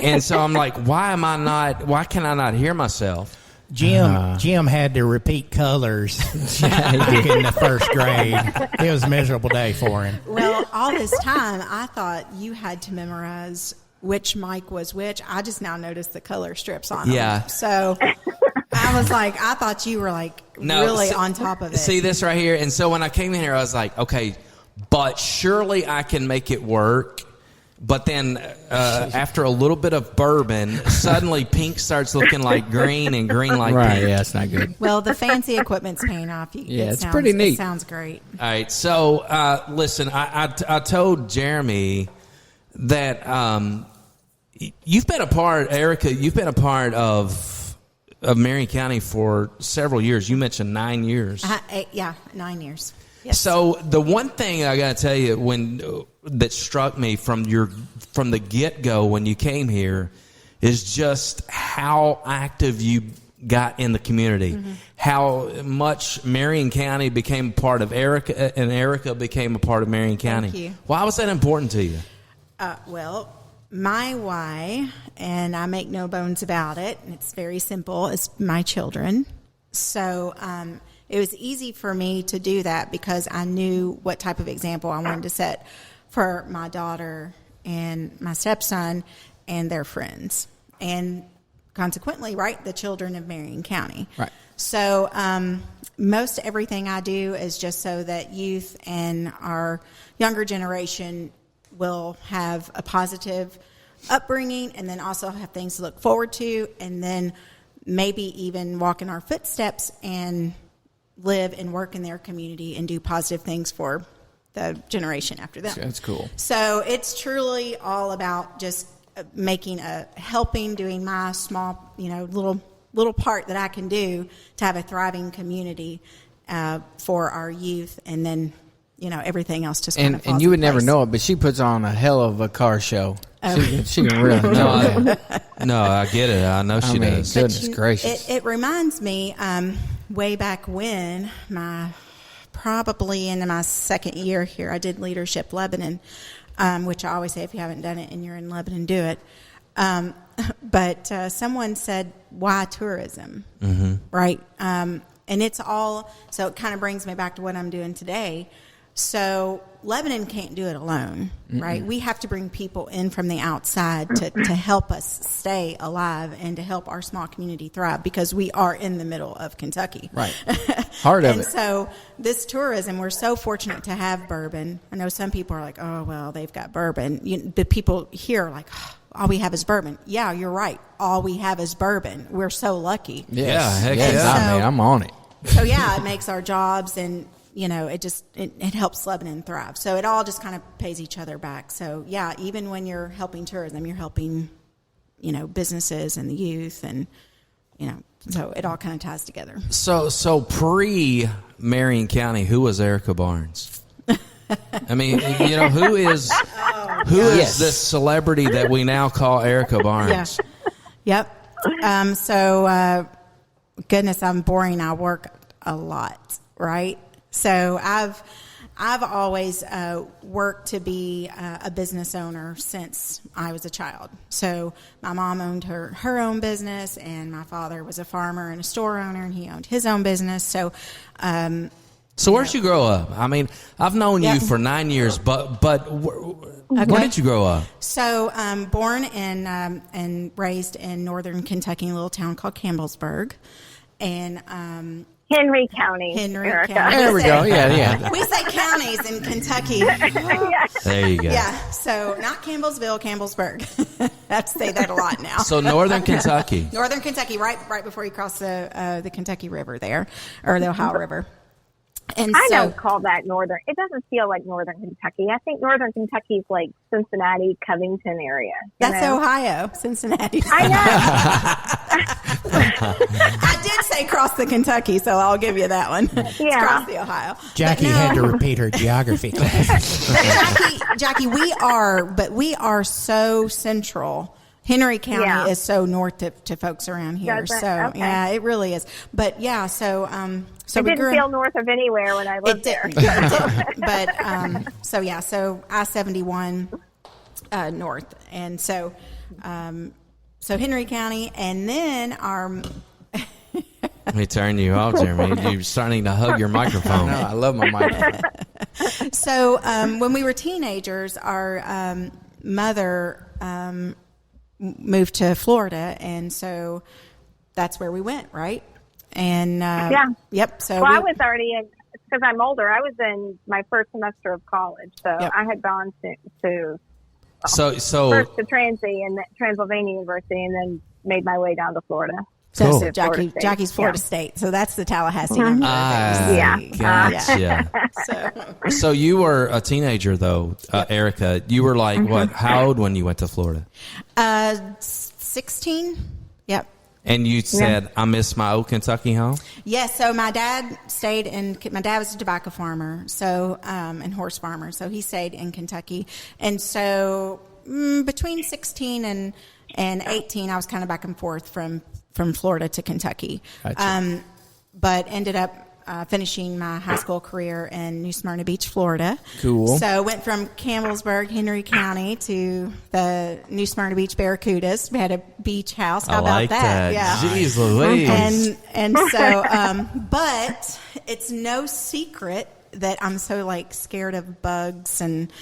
And so I'm like, why can I not hear myself? Jim had to repeat colors back in the first grade. It was a miserable day for him. Well, all this time, I thought you had to memorize which mic was which. I just now noticed the color strips on them. Yeah. So I was like, I thought you were really on top of it. See this right here? And so when I came in here, I was like, okay, but surely I can make it work. But then after a little bit of bourbon, suddenly pink starts looking like green and green like pink. Yeah, it's not good. Well, the fancy equipment's paying off. It's pretty neat. It sounds great. All right. So, listen, I told Jeremy that you've been a part, Erica, you've been a part of Marion County for several years. You mentioned 9 years. 9 years. Yes. So the one thing I got to tell you that struck me from the get-go when you came here is just how active you got in the community, how much Marion County became a part of Erica, and Erica became a part of Marion County. Thank you. Why was that important to you? Well, my why, and I make no bones about it, and it's very simple, is my children. So it was easy for me to do that because I knew what type of example I wanted to set for my daughter and my stepson and their friends. And consequently, right, the children of Marion County. Right. So most everything I do is just so that youth and our younger generation will have a positive upbringing, and then also have things to look forward to, and then maybe even walk in our footsteps and live and work in their community and do positive things for the generation after them. That's cool. So it's truly all about just helping, doing my small, little part that I can do to have a thriving community for our youth, and then everything else just kind of falls and you would in never place. know it, but she puts on a hell of a car show. Oh. She can really know. No, I get it. I know she does. Goodness gracious. It reminds me way back when, probably in my second year here, I did Leadership Lebanon, which I always say, if you haven't done it and you're in Lebanon, do it. But someone said, why tourism? Mm-hmm. Right? And it's all, so it kind of brings me back to what I'm doing today. So Lebanon can't do it alone, right? We have to bring people in from the outside to help us stay alive and to help our small community thrive, because we are in the middle of Kentucky. Right. Heart of and it. So this tourism, we're so fortunate to have Bourbon. I know some people are like, oh, well, they've got Bourbon. But people here are like, oh, all we have is Bourbon. Yeah, you're right. All we have is Bourbon. We're so lucky. Yes. Yeah, heck yes. yeah. I'm on it. So, yeah, it makes our jobs, and it helps Lebanon thrive. So it all just kind of pays each other back. So, yeah, even when you're helping tourism, you're helping, businesses and the youth, and, so it all kind of ties together. So pre-Marion County, who was Erica Barnes? I mean, who is this celebrity that we now call Erica Barnes? Yeah. Yep. So, goodness, I'm boring. I work a lot, right? So I've always worked to be a business owner since I was a child. So my mom owned her own business, and my father was a farmer and a store owner, and he owned his own business. So where'd you grow up? I mean, I've known you for 9 years, but where did you grow up? So born and raised in northern Kentucky, in a little town called Campbellsburg, and Henry County. Erica. County. There we go. Yeah. We say counties in Kentucky. There you go. Yeah, so not Campbellsville, Campbellsburg. I have to say that a lot now. So northern Kentucky. Northern Kentucky, right before you cross the Kentucky River there, or the Ohio River. And I so, don't call that northern. It doesn't feel like northern Kentucky. I think northern Kentucky is like Cincinnati, Covington area. That's Ohio, Cincinnati. I know. I did say cross the Kentucky, so I'll give you that one. Yeah. It's cross the Ohio. Jackie had to repeat her geography class. Jackie, we are so central. Henry County is so north to folks around here. Yeah, it really is. But yeah, so it didn't feel north of anywhere when I lived there. It didn't. But so I-71 north, and so Henry County, and then our. Let me turn you off, Jeremy. You're starting to hug your microphone. No, I love my microphone. So when we were teenagers, our mother moved to Florida, and so that's where we went, right? And yep. So I was already in, because I'm older. I was in my first semester of college, so I had gone to first to Transylvania University, and then made my way down to Florida. So Cool. Jackie's Florida State. So that's the Tallahassee number. Gotcha. So you were a teenager, though, Erica. You were like, what? How old when you went to Florida? 16. Yep. And you said, I miss my old Kentucky home? Yes. So my dad my dad was a tobacco farmer, so, and horse farmer. So he stayed in Kentucky. And so between 16 and 18, I was kind of back and forth from Florida to Kentucky. Gotcha. But ended up finishing my high school career in New Smyrna Beach, Florida. Cool. So went from Campbellsburg, Henry County, to the New Smyrna Beach Barracudas. We had a beach house. How about that? Yeah. Jeez Louise. And so, but it's no secret that I'm so scared of bugs and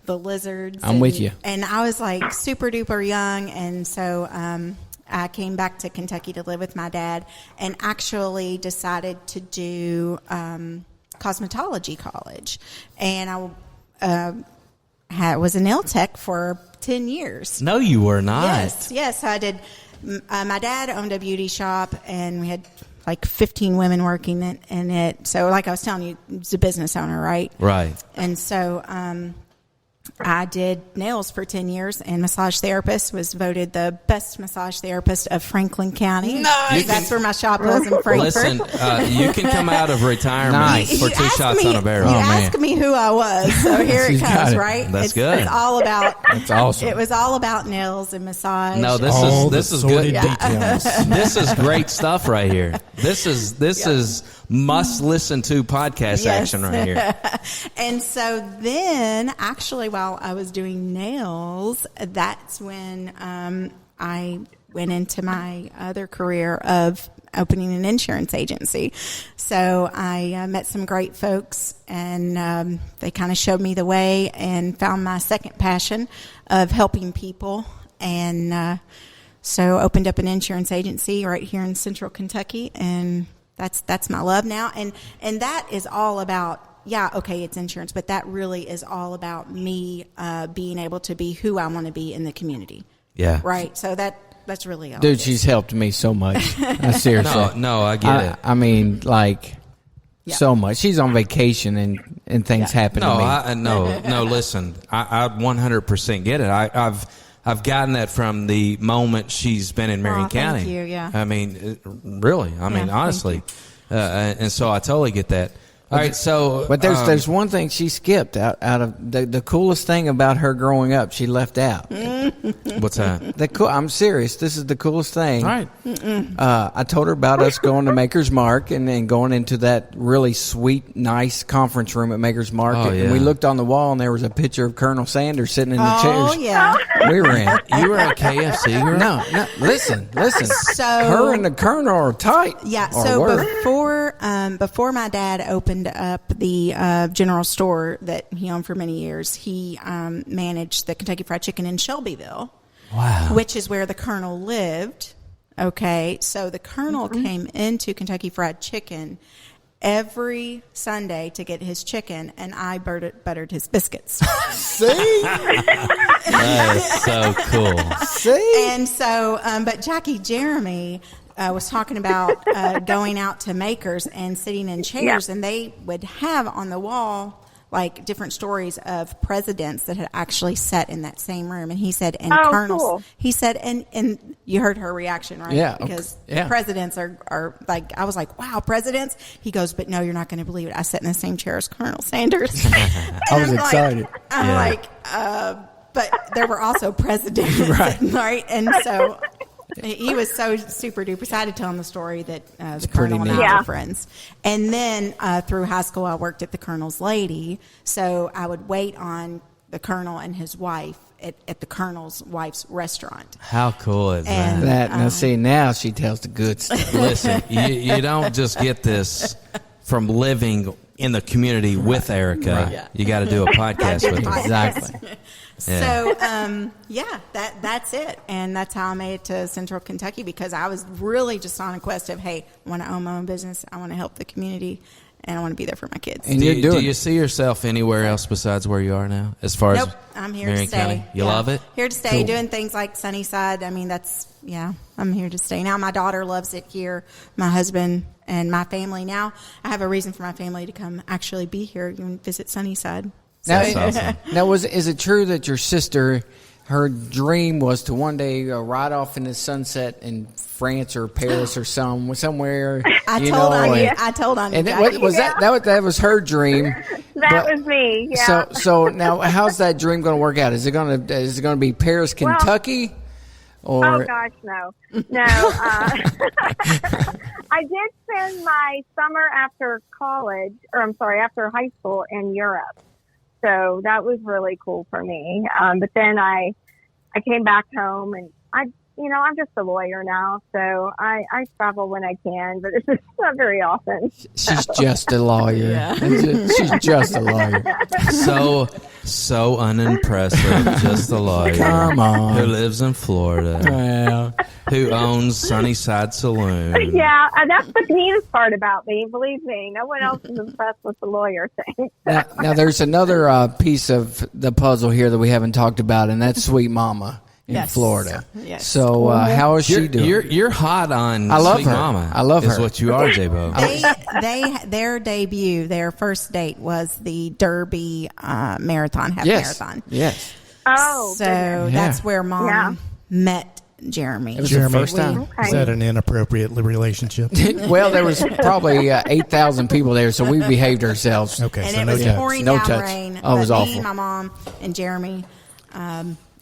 the lizards. I'm with you. And I was super duper young, and so I came back to Kentucky to live with my dad and actually decided to do cosmetology college. And I was a nail tech for 10 years. No, you were not. Yes, I did. My dad owned a beauty shop, and we had like 15 women working in it. So like I was telling you, he's a business owner, right? Right. And so I did nails for 10 years, and massage therapist, was voted the best massage therapist of Franklin County. Nice. That's where my shop was in Frankfurt. Listen, you can come out of retirement for two shots on a barrel. You asked me who I was, so here it comes, right? That's good. It's all about. That's awesome. It was all about nails and massage. No, this is good. This is great stuff right here. This is must listen to podcast action right here. And so then, actually, while I was doing nails, that's when I went into my other career of opening an insurance agency. So I met some great folks, and they kind of showed me the way, and found my second passion of helping people. And so opened up an insurance agency right here in Central Kentucky, and that's my love now. And that is all about, it's insurance, but that really is all about me being able to be who I want to be in the community. Yeah. Right. So that's really all. Dude, she's helped me so much. Seriously. No, I get it. I mean, like, so much. She's on vacation and things happen to me. No, listen, I 100% get it. I've gotten that from the moment she's been in Marion County. Thank you, yeah. I mean, really. I mean, honestly. And so I totally get that. All right, so... But there's one thing she skipped out of the coolest thing about her growing up. She left out. What's that? I'm serious. This is the coolest thing. All right. I told her about us going to Maker's Mark and then going into that really sweet, nice conference room at Maker's Mark. Oh, yeah. And we looked on the wall, and there was a picture of Colonel Sanders sitting in the chairs. Oh, yeah. We were in. You were a KFC girl? No. Listen. So her and the Colonel are tight. Yeah. Or So were. before my dad opened up the general store that he owned for many years, he managed the Kentucky Fried Chicken in Shelbyville. Wow. Which is where the Colonel lived. Okay. So the Colonel came into Kentucky Fried Chicken every Sunday to get his chicken, and I buttered his biscuits. See? That is so cool. See? And so, but Jackie Jeremy was talking about going out to Makers and sitting in chairs, and they would have on the wall like different stories of presidents that had actually sat in that same room. And he said, and colonels, cool. He said, and you heard her reaction, right? Yeah. Because presidents are like, I was like, wow, presidents. He goes, but no, you're not going to believe it. I sat in the same chair as Colonel Sanders. I was excited. I'm like, but there were also presidents, right? And so he was so super duper excited to tell him the story that the Colonel and I were friends. And then through high school, I worked at the Colonel's Lady. So I would wait on the Colonel and his wife at the Colonel's wife's restaurant. How cool is And, that? Now she tells the good stuff. Listen, you don't just get this from living in the community with Erica. Right. You got to do a podcast with her. Exactly. So, that's it. And that's how I made it to Central Kentucky, because I was really just on a quest of, hey, I want to own my own business. I want to help the community, and I want to be there for my kids. And do you see yourself anywhere else besides where you are now, as far as I'm here Marion to stay. County? You love it? Here to stay, doing things like Sunnyside. I mean, I'm here to stay. Now my daughter loves it here. My husband and my family. Now I have a reason for my family to come actually be here and visit Sunnyside. That's awesome. Now, is it true that your sister, her dream was to one day ride off in the sunset in France or Paris or somewhere? I told on you. And that was her dream. That was me. Yeah. So now, how's that dream going to work out? Is it going to be Paris, Kentucky? Or? Oh gosh, no. I did spend my summer after after high school in Europe. So that was really cool for me. But then I came back home, and I'm just a lawyer now. So I travel when I can, but it's just not very often. She's just a lawyer. She's just a lawyer. So unimpressive, just a lawyer. Come on. Who lives in Florida. Well, Who owns Sunnyside Saloon. Yeah, and that's the meanest part about me. Believe me, no one else is impressed with the lawyer thing. now there's another piece of the puzzle here that we haven't talked about, and that's Sweet Mama in Florida. Yes. So how is she doing? You're hot on I love Sweet her. Mama. I love is her. what you are, J-Bo. Their debut, their first date was the Derby marathon, half marathon. Yes. Oh, So goodness. that's where Mom met Jeremy. It was Jeremy, the first time. Okay. Is that an inappropriate relationship? Well, there was probably 8,000 people there, so we behaved ourselves. Okay, And so it no was touch. pouring No down touch. rain. Oh, it was but awful. Me, my mom, and Jeremy,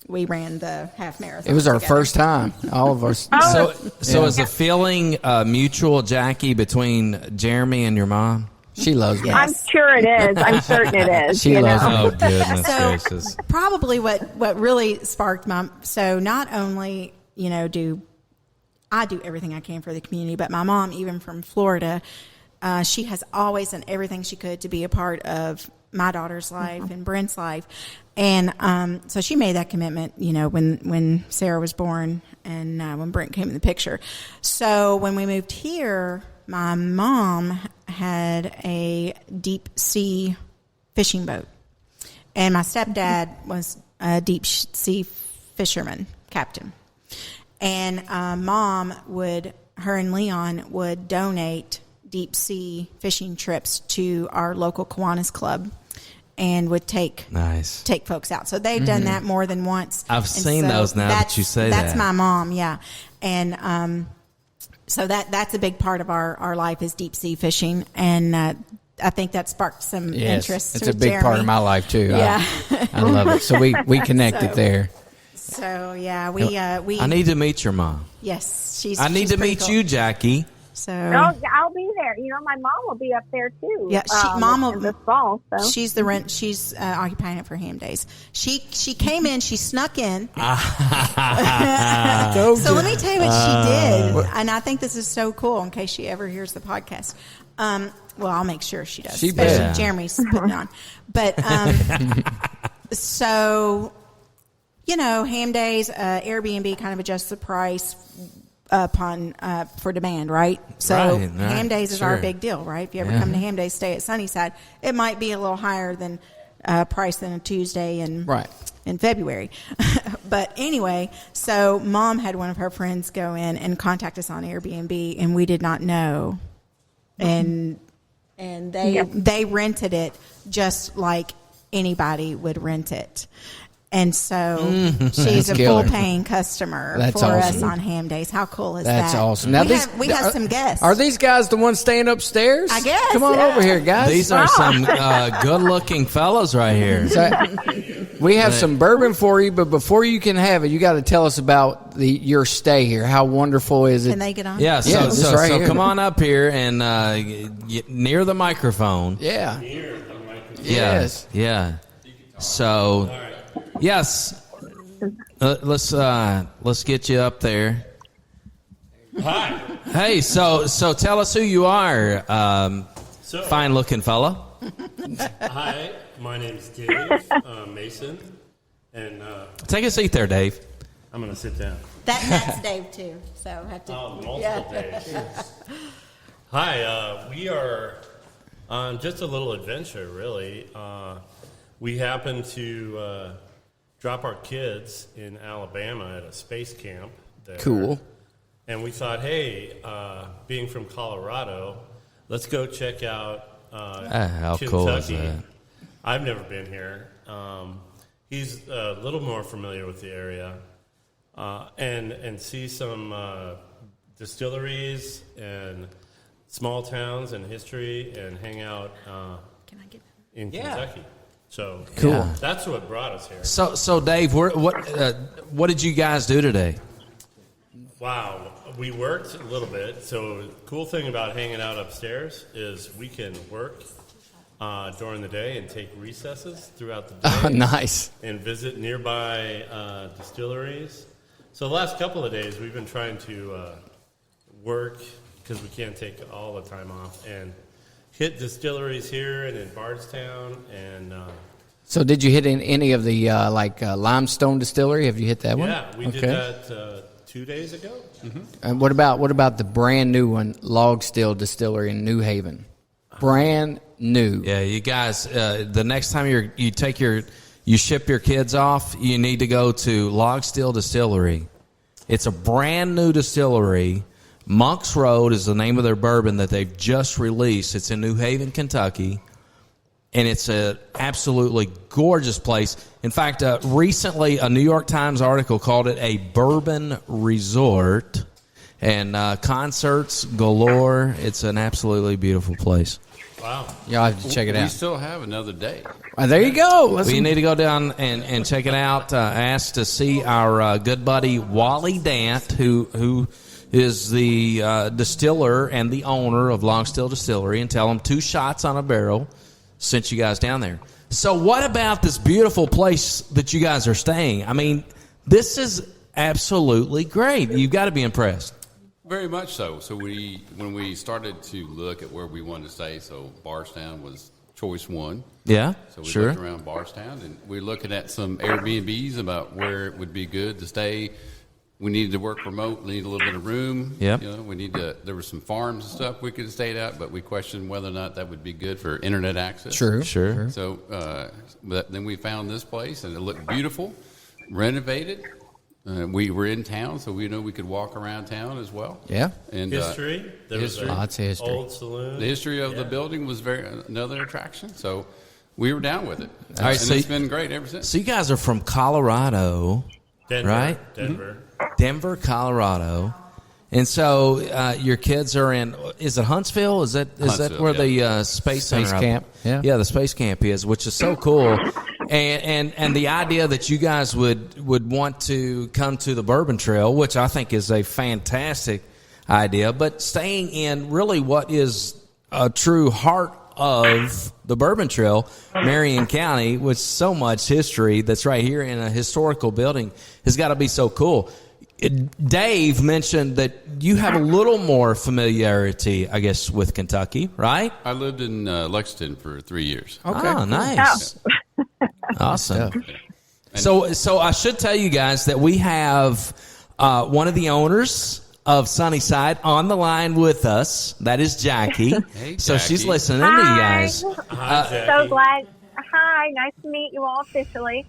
we ran the half marathon. It was our together. first time, all of us. So is the feeling mutual, Jackie, between Jeremy and your mom? She loves me. I'm sure it is. I'm certain it is. She you loves know? me. Oh, goodness So gracious. probably what really sparked so not only, do I do everything I can for the community, but my mom, even from Florida, she has always done everything she could to be a part of my daughter's life and Brent's life. And so she made that commitment, when Sarah was born and when Brent came in the picture. So when we moved here, my mom had a deep sea fishing boat. And my stepdad was a deep sea fisherman, captain. And her and Leon would donate deep sea fishing trips to our local Kiwanis Club and would take folks out. So they've done that more than once. I've seen those now that you say that. That's my mom, yeah. And so that's a big part of our life is deep sea fishing. And I think that sparked some interest. It's a with big Jeremy. part of my life, too. Yeah. I love it. So we connected there. So yeah, we I need to meet your mom. yes, I need she's to pretty meet cool. you, Jackie. So Oh, I'll be there. My mom will be up there too. Yeah, Mom will this fall. So she's the rent. She's occupying it for Ham Days. She came in. She snuck in. So let me tell you what she did, and I think this is so cool. In case she ever hears the podcast, well, I'll make sure she does. She especially bet. Jeremy's putting on, but so Ham Days, Airbnb kind of adjusts the price upon for demand, right? So Right. Ham Days is Sure. our big deal, right? If you ever come to Ham Days, stay at Sunnyside. It might be a little higher than price than a Tuesday in February. But anyway, so Mom had one of her friends go in and contact us on Airbnb, and we did not know, and they rented it just like anybody would rent it. And so she's a killer. full paying customer That's for us awesome. on Ham Days. How cool is That's that? awesome. Now we have some guests. Are these guys the ones staying upstairs? I guess, Come on yeah. over here, guys. These are some good-looking fellas right here. So, we have some bourbon for you, but before you can have it, you got to tell us about your stay here. How wonderful is it? Can they get on? Yeah, Yeah, this is right so here. come on up here and get near the microphone. Yeah. Yes. Yeah. So, yes. Let's get you up there. Hi. Hey, so tell us who you are, fine looking fella. Hi, my name's Dave Mason, and Take a seat there, Dave. I'm going to sit down. That's Dave too. So I have to. Multiple days. Hi, we are on just a little adventure, really. We happened to drop our kids in Alabama at a space camp there. Cool. And we thought, hey, being from Colorado, let's go check out How Kentucky. cool is that? I've never been here. He's a little more familiar with the area, and see some distilleries and small towns and history, and hang out in Kentucky. So Cool. That's what brought us here. So Dave, what did you guys do today? Wow, we worked a little bit. So the cool thing about hanging out upstairs is we can work during the day and take recesses throughout the day. Oh, nice. And visit nearby distilleries. So the last couple of days we've been trying to work because we can't take all the time off and hit distilleries here and in Bardstown and So did you hit in any of the Limestone Distillery? Have you hit that one? Yeah, we did that 2 days ago. Mm-hmm. And what about the brand new one, Log Still Distillery in New Haven? Brand new. Yeah, you guys. The next time you ship your kids off, you need to go to Log Still Distillery. It's a brand new distillery. Monks Road is the name of their bourbon that they've just released. It's in New Haven, Kentucky. And it's an absolutely gorgeous place. In fact, recently a New York Times article called it a bourbon resort. And concerts galore. It's an absolutely beautiful place. Wow. Y'all have to check it out. We still have another day. There you go. Well, you need to go down and check it out. Ask to see our good buddy Wally Dant, who is the distiller and the owner of Log Still Distillery, and tell him 2 shots on a barrel sent you guys down there. So what about this beautiful place that you guys are staying? I mean, this is absolutely great. You've got to be impressed. Very much so. So when we started to look at where we wanted to stay, so Bardstown was choice one. Yeah, so we sure. looked around Bardstown, and we're looking at some Airbnbs about where it would be good to stay. We needed to work remote, need a little bit of room. Yep. There were some farms and stuff we could have stayed at, but we questioned whether or not that would be good for internet access. Sure. So but then we found this place, and it looked beautiful, renovated. We were in town, so we know we could walk around town as well. Yeah. And History. There was Lots of history. Old saloon. the history of the building was another attraction. So we were down with it. All right, and so it's been great ever since. So you guys are from Colorado, Denver, right? Denver. Denver, Colorado. And so your kids are in, is it Huntsville? Is that Huntsville, where yeah. the space center Space camp, yeah. the space camp is, which is so cool. And the idea that you guys would want to come to the Bourbon Trail, which I think is a fantastic idea, but staying in really what is a true heart of the Bourbon Trail, Marion County, with so much history that's right here in a historical building, has got to be so cool. Dave mentioned that you have a little more familiarity, I guess, with Kentucky, right? I lived in Lexington for 3 years. Okay. Oh, nice. Awesome. So I should tell you guys that we have one of the owners of Sunnyside on the line with us. That is Jackie. Hey, so Jackie. she's listening to you guys. Hi, Jackie. So glad. Hi, nice to meet you all officially.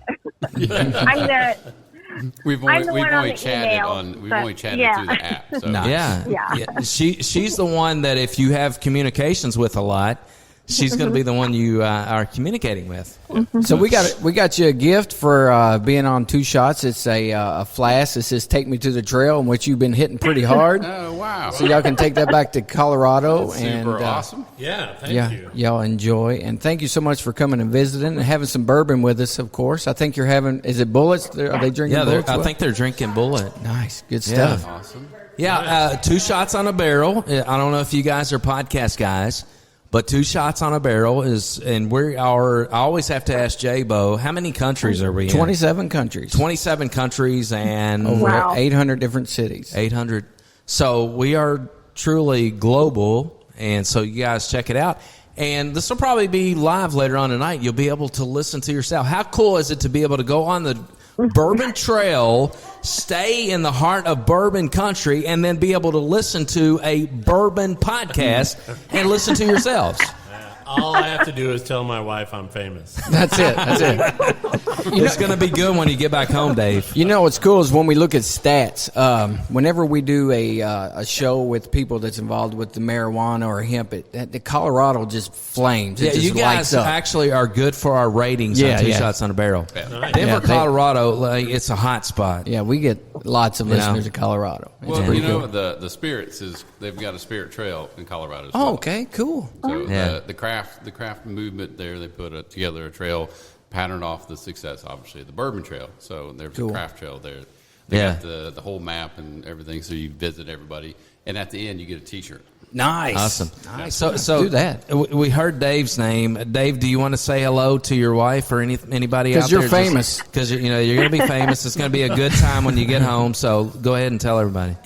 We've I'm the only one on the chatted email, only chatted yeah. through the app. So. Nice. Yeah. She's the one that if you have communications with a lot, she's going to be the one you are communicating with. So we got you a gift for being on 2 Shots. It's a flask that says "Take Me to the Trail," in which you've been hitting pretty hard. Oh wow! So y'all can take that back to Colorado. That's and super awesome. Yeah, thank you. Y'all enjoy, and thank you so much for coming and visiting and having some bourbon with us. Of course, I think you're having. Is it Bullets? Are they drinking? Yeah, Bullets? I think they're drinking Bullet. Nice, good stuff. Awesome. Yeah, 2 shots on a barrel. I don't know if you guys are podcast guys, but 2 shots on a barrel is, and I always have to ask J-Bo, how many countries are we in? 27 countries. 27 countries and Over Wow. 800 different cities. 800. So we are truly global, and so you guys check it out. And this will probably be live later on tonight. You'll be able to listen to yourself. How cool is it to be able to go on the Bourbon Trail, stay in the heart of bourbon country, and then be able to listen to a bourbon podcast and listen to yourselves? All I have to do is tell my wife I'm famous. That's it. It's going to be good when you get back home, Dave. You know what's cool is when we look at stats. Whenever we do a show with people that's involved with the marijuana or hemp, the Colorado just flames. It just you lights guys up. actually are good for our ratings on 2 shots on a barrel. Nice. Denver, Colorado, it's a hot spot. Yeah, we get lots of listeners in Colorado. It's Well, pretty you know, cool. the spirits they've got a spirit trail in Colorado as Oh, well. okay, cool. So Yeah. the craft movement there, they put together a trail patterned off the success, obviously, the Bourbon Trail. So there's Cool. a craft trail there. They Yeah. got the whole map and everything, so you visit everybody. And at the end, you get a T-shirt. Nice. Awesome. Nice. So do that. We heard Dave's name. Dave, do you want to say hello to your wife or anybody out 'Cause there? you're famous. Because you're going to be famous. It's going to be a good time when you get home. So go ahead and tell everybody.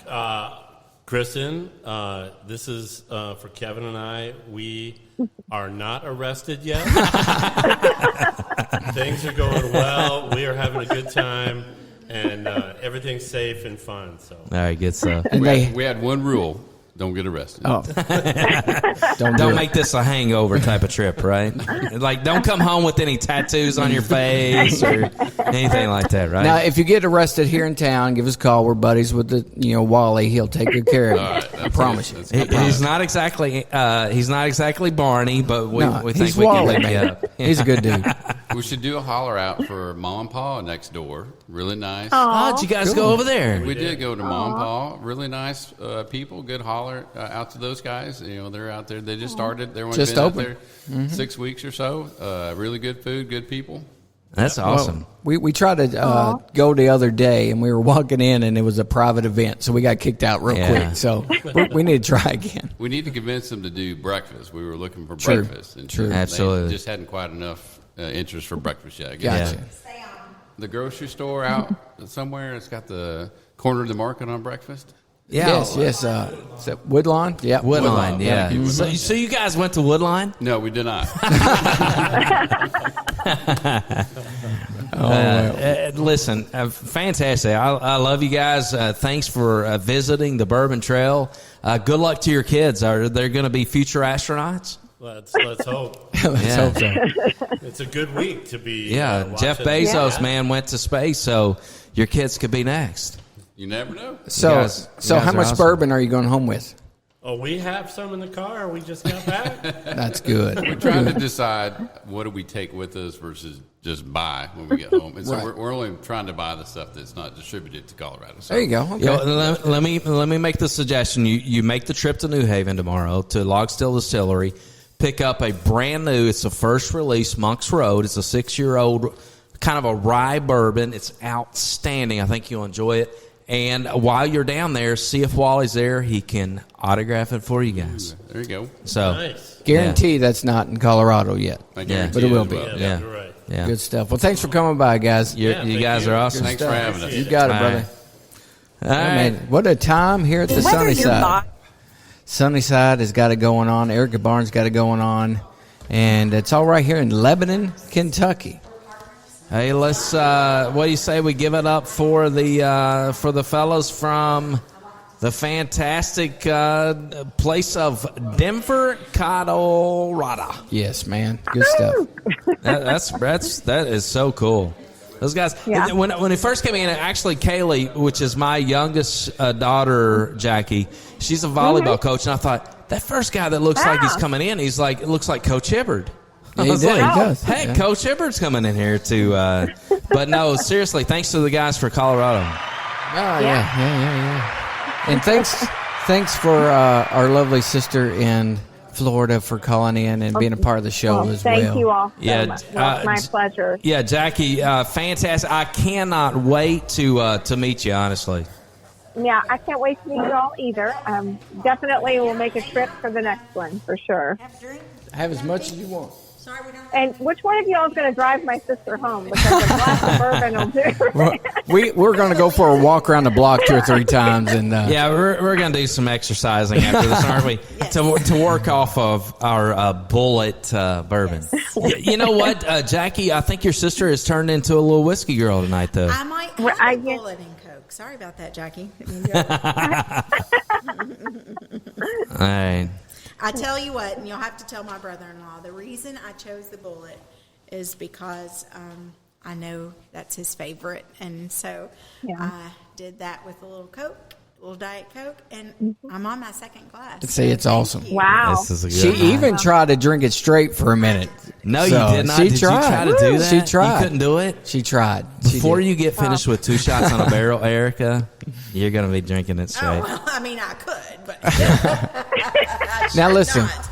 Kristen, this is for Kevin and I. We are not arrested yet. Things are going well. We are having a good time, and everything's safe and fun. So, all right, good stuff. We had one rule. Don't get arrested. Oh. Don't make this a hangover type of trip, right? Like, don't come home with any tattoos on your face or anything like that, right? Now, if you get arrested here in town, give us a call. We're buddies with Wally. He'll take good care of you. Right, I promise you. He's not exactly Barney, but we think he's we Wally, can hook you man. up. He's a good dude. We should do a holler out for Mom and Pa next door. Really nice. Oh, did you guys go over there? We did go to Mom and Pa. Really nice people. Good holler out to those guys. They're out there. They just started. They're only Just been open. out there 6 weeks or so. Really good food, good people. That's awesome. Well, we tried to go the other day, and we were walking in, and it was a private event, so we got kicked out real quick. So we need to try again. We need to convince them to do breakfast. We were looking for True. breakfast. And True. Absolutely. They just hadn't quite enough interest for breakfast yet. I guess. Gotcha. The grocery store out somewhere, it's got the corner of the market on breakfast. Yeah. Yes. Is that Woodlawn? Yeah. Woodline, yeah. Woodline. So you guys went to Woodline? No, we did not. Listen, fantastic. I love you guys. Thanks for visiting the Bourbon Trail. Good luck to your kids. Are they going to be future astronauts? let's hope. Let's hope so. It's a good week to be. Jeff Bezos, man, went to space, so your kids could be next. You never know. So, You guys how are much awesome. bourbon are you going home with? Oh, we have some in the car. We just got back. That's good. We're trying to decide what do we take with us versus just buy when we get home. And so Right. we're only trying to buy the stuff that's not distributed to Colorado. So There you go. Okay. Let me make the suggestion. You make the trip to New Haven tomorrow to Log Still Distillery. Pick up a brand new. It's the first release, Monk's Road. It's a 6-year-old kind of a rye bourbon. It's outstanding. I think you'll enjoy it. And while you're down there, see if Wally's there. He can autograph it for you guys. there you go. So, Nice. Guarantee that's not in Colorado yet. I guarantee but it will as be. well. Yeah. You're right. yeah. Good stuff. Well, thanks for coming by, guys. You thank guys you. are awesome. Thanks for having us. You got it, All brother. right. All Oh, right. man, what a time here at the Whether sunny you're side. not Sunnyside has got it going on. Erica Barnes got it going on. And it's all right here in Lebanon, Kentucky. Hey, let's. What do you say we give it up for the fellows from the fantastic place of Denver, Colorado? Yes, man. Good stuff. That is so cool. Those guys. Yeah. When it first came in, actually, Kaylee, which is my youngest daughter, Jackie, she's a volleyball coach, and I thought that first guy that looks like he's coming in, it looks like Coach Hibbard. I Yeah, he was does, like, he does. hey, Yeah. Coach Hibbard's coming in here to. But no, seriously, thanks to the guys for Colorado. Oh, yeah. And thanks for our lovely sister in Florida for calling in and being a part of the show as well. Thank you all so Yeah, much. Well, it's my pleasure. Yeah, Jackie, fantastic. I cannot wait to meet you, honestly. Yeah, I can't wait to meet you all either. Definitely we'll make a trip for the next one for sure. Have as much as you want. Sorry, we don't. And which one of y'all is going to drive my sister home? Because a glass of bourbon will do. We're going to go for a walk around the block 2 or 3 times. And Yeah, we're going to do some exercising after this, aren't we? To work off of our bullet bourbon. You know what, Jackie? I think your sister has turned into a little whiskey girl tonight, though. I might have a bullet in Coke. Sorry about that, Jackie. All right. I tell you what, and you'll have to tell my brother-in-law, the reason I chose the bullet is because I know that's his favorite. And so I did that with a little Coke, a little Diet Coke, and I'm on my second glass. See, it's awesome. Wow. This is a good She one. even tried to drink it straight for a minute. No, So, you did not. She Did tried. you try to do that? She tried. You couldn't do it? She tried. She Before did. you get finished with 2 shots on a barrel, Erica, you're going to be drinking it Oh, straight. well, I mean, I could, but I Now should listen. not.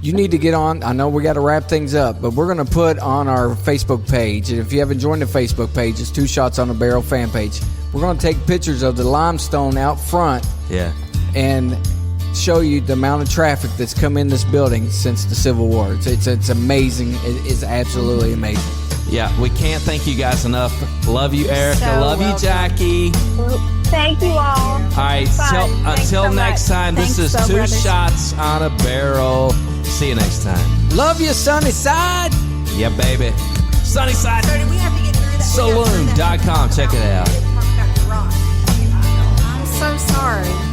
You need to get on. I know we got to wrap things up, but we're going to put on our Facebook page. And if you haven't joined the Facebook page, it's 2 Shots on a Barrel fan page. We're going to take pictures of the limestone out front Yeah. and show you the amount of traffic that's come in this building since the Civil War. It's amazing. It's absolutely amazing. Yeah, we can't thank you guys enough. Love you, Erica. So Love you, welcome. Jackie. Thank you all. All right, Fun. Thanks until so next much. time, this Thanks is so, 2 brothers. Shots on a Barrel. See you next time. Love you, Sunnyside. Yeah, baby. Sunnyside So do we have to get through that? Saloon.com. Check it out. I'm so sorry.